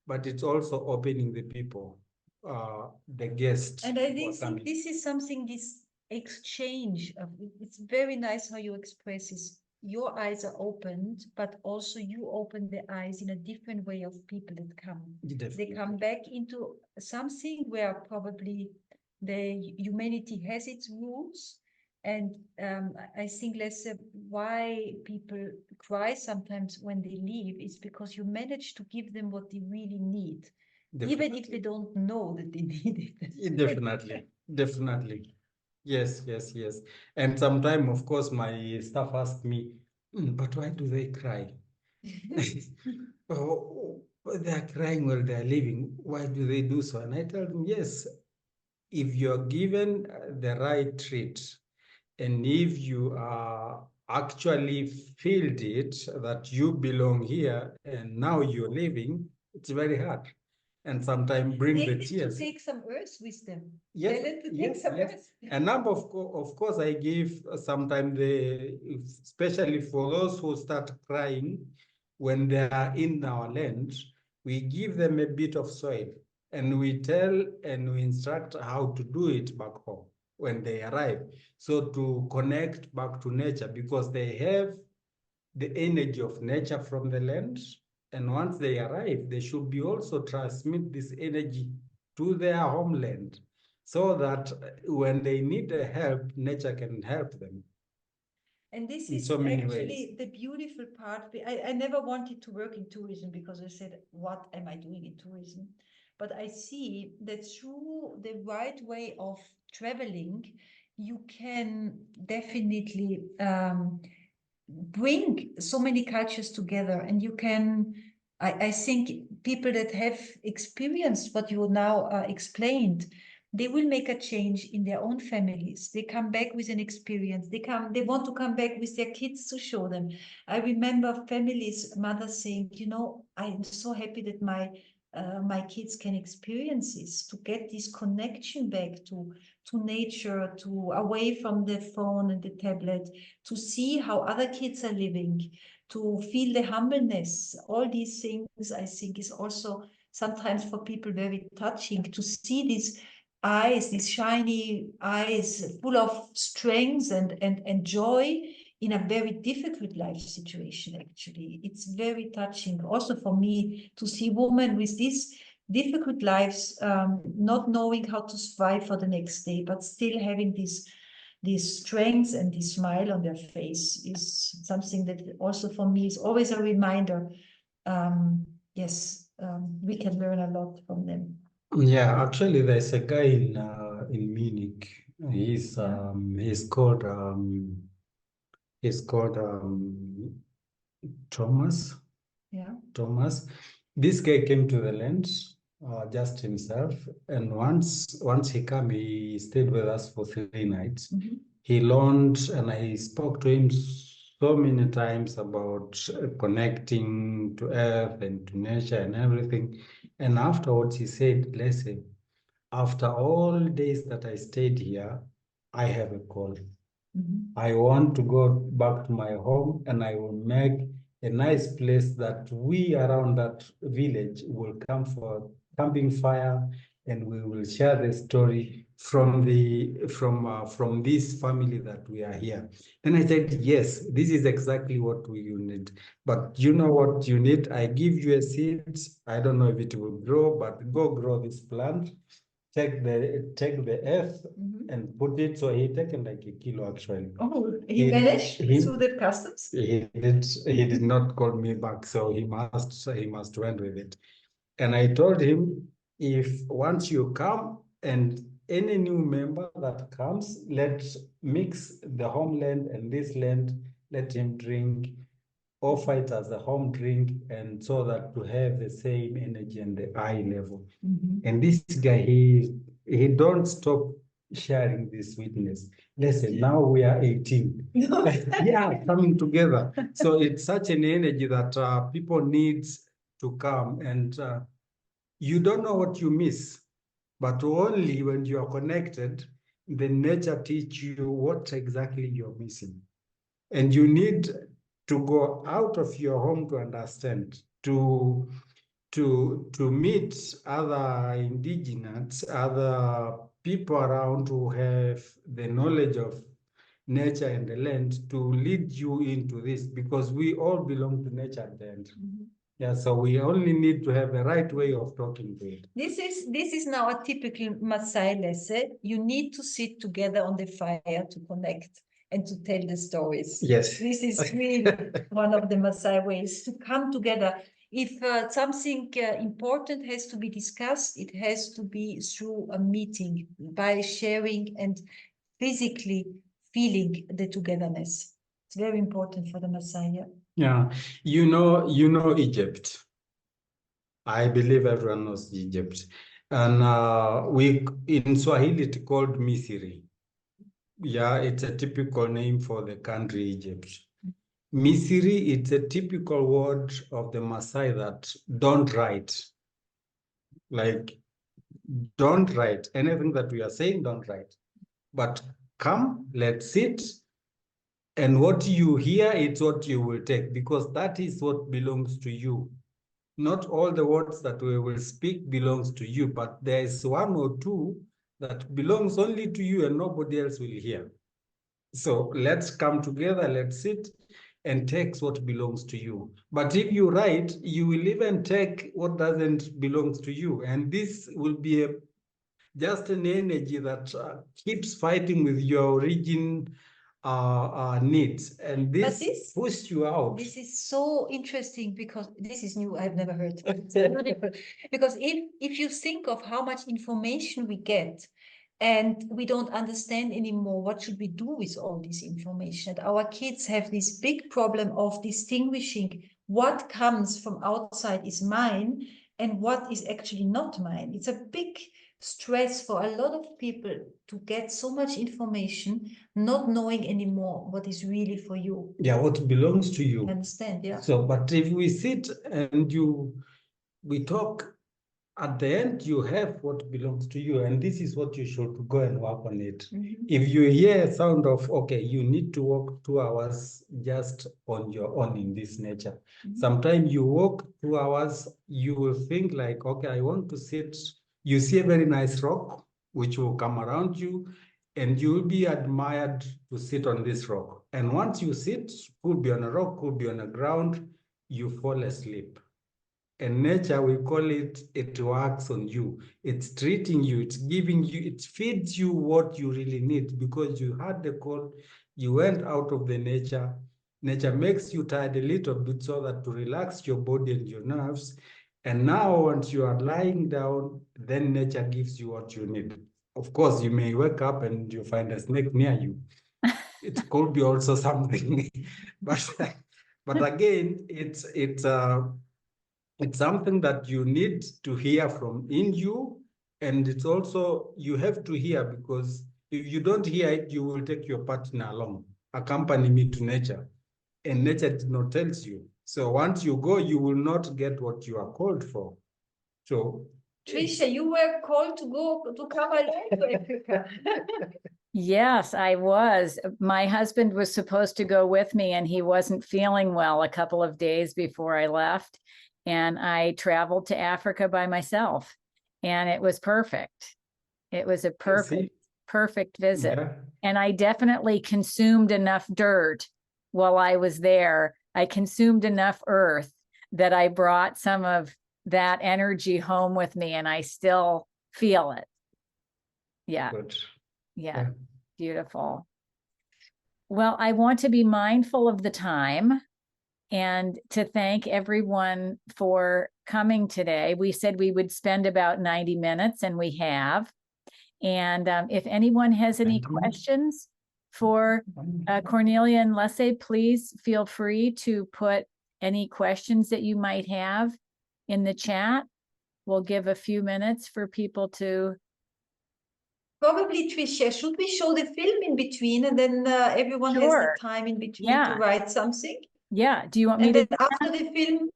but it's also opening the people, the guests. And I think this is something, this exchange of, it's very nice how you express this. Your eyes are opened, but also you open the eyes in a different way of people that come. Definitely. They come back into something where probably the humanity has its rules. And I think, Lesse, why people cry sometimes when they leave is because you manage to give them what they really need. Definitely. Even if they don't know that they need it. Definitely, definitely. Yes, yes, yes. And sometimes, of course, my staff ask me, but why do they cry? Oh, they're crying while they're leaving. Why do they do so? And I tell them, yes, if you're given the right treat, and if you are actually feel it that you belong here and now you're leaving, it's very hard. And sometimes bring the tears. To take some earth with them. Yes, Tell them to take yes, some yes. earth. A number of course, I give sometimes especially for those who start crying when they are in our land, we give them a bit of soil and we tell and we instruct how to do it back home when they arrive. So to connect back to nature, because they have the energy of nature from the land. And once they arrive, they should be also transmit this energy to their homeland so that when they need help, nature can help them. And this in is so many actually ways. the beautiful part. I never wanted to work in tourism because I said, what am I doing in tourism? But I see that through the right way of traveling, you can definitely bring so many cultures together, and you can, I think people that have experienced what you now explained, they will make a change in their own families. They come back with an experience. They want to come back with their kids to show them. I remember families, mothers saying, I'm so happy that my kids can experience this, to get this connection back to nature, to away from the phone and the tablet, to see how other kids are living, to feel the humbleness. All these things, I think, is also sometimes for people very touching, to see these eyes, these shiny eyes full of strength and joy in a very difficult life situation. Actually, it's very touching also for me to see women with these difficult lives, not knowing how to survive for the next day, but still having this strength and this smile on their face is something that also for me is always a reminder. Yes, we can learn a lot from them. Yeah, actually, there's a guy in Munich. He's called Thomas. Yeah. Thomas. This guy came to the land just himself, and once he came, he stayed with us for 3 nights. Mm-hmm. He learned, and I spoke to him so many times about connecting to earth and to nature and everything. And afterwards, he said, "Listen, after all days that I stayed here, I have a call. Mm-hmm. I want to go back to my home, and I will make a nice place that we around that village will come for camping fire, and we will share the story from this family that we are here." Then I said, yes, this is exactly what you need. But you know what you need? I give you a seed. I don't know if it will grow, but go grow this plant. take the earth Mhm. and put it. So he taken like a kilo actually. Oh, he managed he- through the customs? He did not call me back, so he must went with it. And I told him, if once you come and any new member that comes, let's mix the homeland and this land, let him drink, offer it as a home drink, and so that to have the same energy and the eye level. Mhm. And this guy, he don't stop sharing this witness. Listen, now we are 18. Yeah, coming together. So it's such an energy that people need to come, and you don't know what you miss, but only when you are connected, the nature teach you what exactly you're missing. And you need to go out of your home to understand, to meet other indigenous, other people around who have the knowledge of nature and the land to lead you into this, because we all belong to nature at the end. Mhm. Yeah, so we only need to have a right way of talking to it. This is now a typical Maasai Lesse. You need to sit together on the fire to connect and to tell the stories. Yes. This is really one of the Maasai ways to come together. If something important has to be discussed, it has to be through a meeting by sharing and physically feeling the togetherness. It's very important for the Maasai. Yeah, you know Egypt. I believe everyone knows Egypt. And we in Swahili it's called Misiri. Yeah, it's a typical name for the country Egypt. Misiri, it's a typical word of the Maasai that don't write. Like, don't write. Anything that we are saying, don't write. But come, let's sit. And what you hear, it's what you will take, because that is what belongs to you. Not all the words that we will speak belongs to you, but there is one or two that belongs only to you and nobody else will hear. So let's come together, let's sit and take what belongs to you. But if you write, you will even take what doesn't belong to you. And this will be just an energy that keeps fighting with your origin needs. And this pushes you out. This is so interesting because this is new. I've never heard. It's beautiful. Because if you think of how much information we get and we don't understand anymore, what should we do with all this information? And our kids have this big problem of distinguishing what comes from outside is mine and what is actually not mine. It's a big stress for a lot of people to get so much information, not knowing anymore what is really for you. Yeah, what belongs to you. I understand, yeah. So, but if we sit and we talk, at the end, you have what belongs to you, and this is what you should go and work on it. Mm-hmm. If you hear a sound of, okay, you need to walk 2 hours just on your own in this nature. Mm-hmm. Sometimes you walk 2 hours, you will think like, okay, I want to sit. You see a very nice rock, which will come around you, and you will be admired to sit on this rock. And once you sit, could be on a rock, could be on the ground, you fall asleep. And nature, we call it, it works on you. It's treating you, it's giving you, it feeds you what you really need, because you had the call, you went out of the nature. Nature makes you tired a little bit so that to relax your body and your nerves. And now once you are lying down, then nature gives you what you need. Of course, you may wake up and you find a snake near you. It could be also something, but again, it's something that you need to hear from in you, and it's also you have to hear, because if you don't hear it, you will take your partner along. Accompany me to nature, and nature did not tell you. So once you go, you will not get what you are called for. So Trisha, you were called to come along to Africa. Yes, I was. My husband was supposed to go with me, and he wasn't feeling well a couple of days before I left. And I traveled to Africa by myself, and it was perfect. It was a perfect visit. Yeah. And I definitely consumed enough dirt while I was there. I consumed enough earth that I brought some of that energy home with me, and I still feel it. Yeah. Good. Yeah. Beautiful. Well, I want to be mindful of the time and to thank everyone for coming today. We said we would spend about 90 minutes, and we have. And if anyone has any questions for Cornelia and Lesse, please feel free to put any questions that you might have in the chat. We'll give a few minutes for people to. Probably, Tricia, should we show the film in between, and then everyone has the time in between to write something? Yeah. Do you want me and to? Then after the film?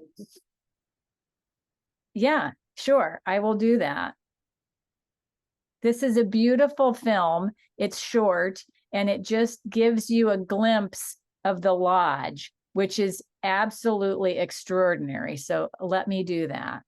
Yeah, sure. I will do that. This is a beautiful film. It's short, and it just gives you a glimpse of the lodge, which is absolutely extraordinary. So let me do that.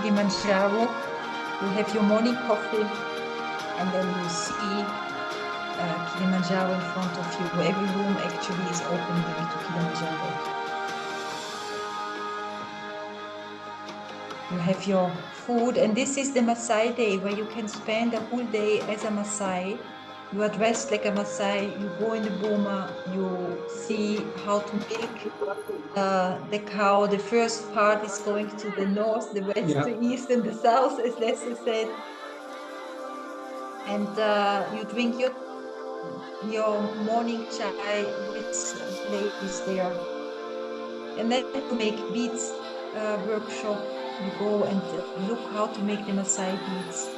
Kilimanjaro, you have your morning coffee, and then you see Kilimanjaro in front of you. Every room actually is open to Kilimanjaro. You have your food, and this is the Maasai Day, where you can spend a whole day as a Maasai. You are dressed like a Maasai, you go in the boma, you see how to milk the cow. The first part is going to the north, the west, the east, and the south, as Lesse said. And you drink your morning chai with ladies there. And then you make beads workshop. You go and look how to make the Maasai beads.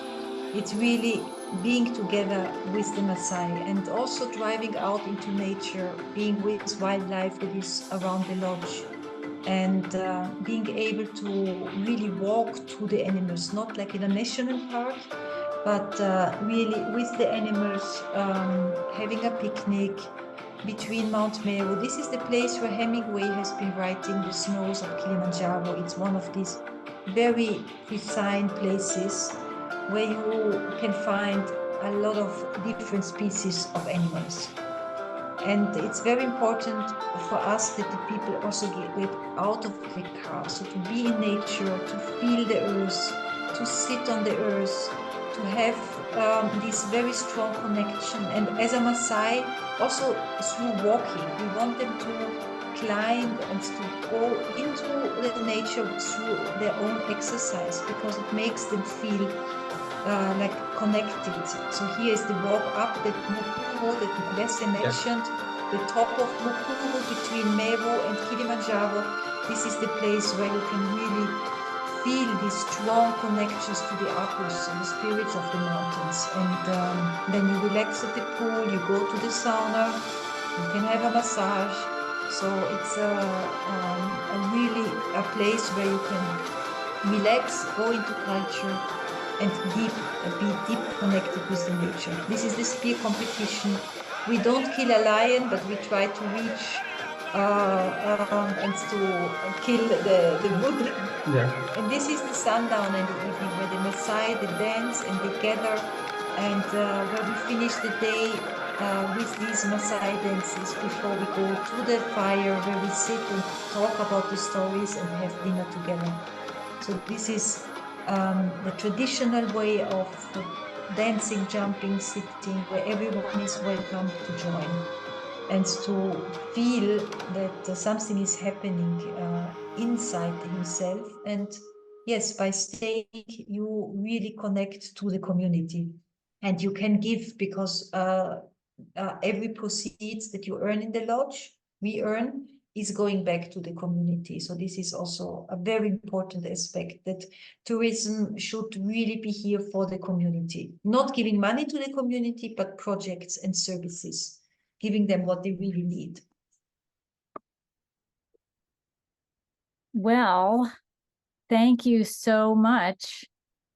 It's really being together with the Maasai, and also driving out into nature, being with wildlife that is around the lodge, and being able to really walk to the animals, not like in a national park, but really with the animals, having a picnic between Mount Meru. This is the place where Hemingway has been writing The Snows of Kilimanjaro. It's one of these very pristine places where you can find a lot of different species of animals. And it's very important for us that the people also get out of the car, so to be in nature, to feel the earth, to sit on the earth, to have this very strong connection. And as a Maasai, also through walking, we want them to climb and to go into the nature through their own exercise, because it makes them feel like connected. So here is the walk up that Mukuru that Lesse mentioned, the top of Mukuru between Meru and Kilimanjaro. This is the place where you can really feel these strong connections to the Apus and the spirits of the mountains. And then you relax at the pool, you go to the sauna, you can have a massage. So it's a really a place where you can relax, go into culture, and be deep connected with the nature. This is the spear competition. We don't kill a lion, but we try to reach and to kill the wood. Yeah. And this is the sundown and the evening where the Maasai, they dance and they gather, and where we finish the day with these Maasai dances before we go to the fire, where we sit and talk about the stories and have dinner together. So this is the traditional way of dancing, jumping, sitting, where everyone is welcome to join and to feel that something is happening inside himself. And yes, by staying, you really connect to the community, and you can give, because every proceeds that you earn in the lodge, we earn, is going back to the community. So this is also a very important aspect, that tourism should really be here for the community, not giving money to the community, but projects and services, giving them what they really need. Well, thank you so much.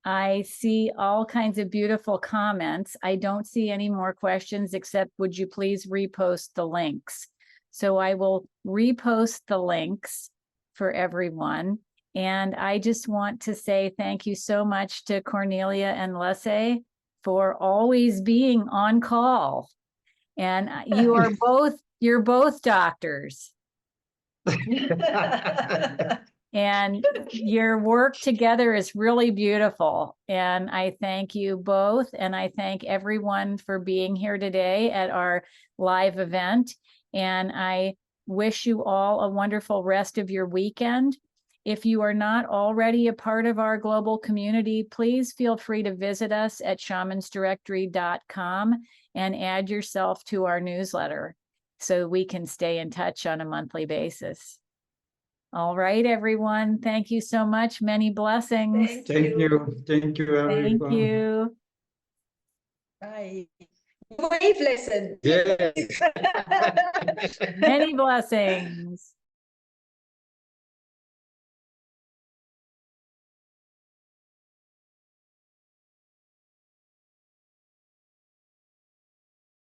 I see all kinds of beautiful comments. I don't see any more questions, except would you please repost the links? So I will repost the links for everyone. And I just want to say thank you so much to Cornelia and Lesse for always being on call. And you're both doctors. And your work together is really beautiful. And I thank you both. And I thank everyone for being here today at our live event. And I wish you all a wonderful rest of your weekend. If you are not already a part of our global community, please feel free to visit us at shamansdirectory.com and add yourself to our newsletter so we can stay in touch on a monthly basis. All right, everyone. Thank you so much. Many blessings. Thank you. Thank you, everyone. Thank you. Bye. Wave lesson. Yes. Many blessings.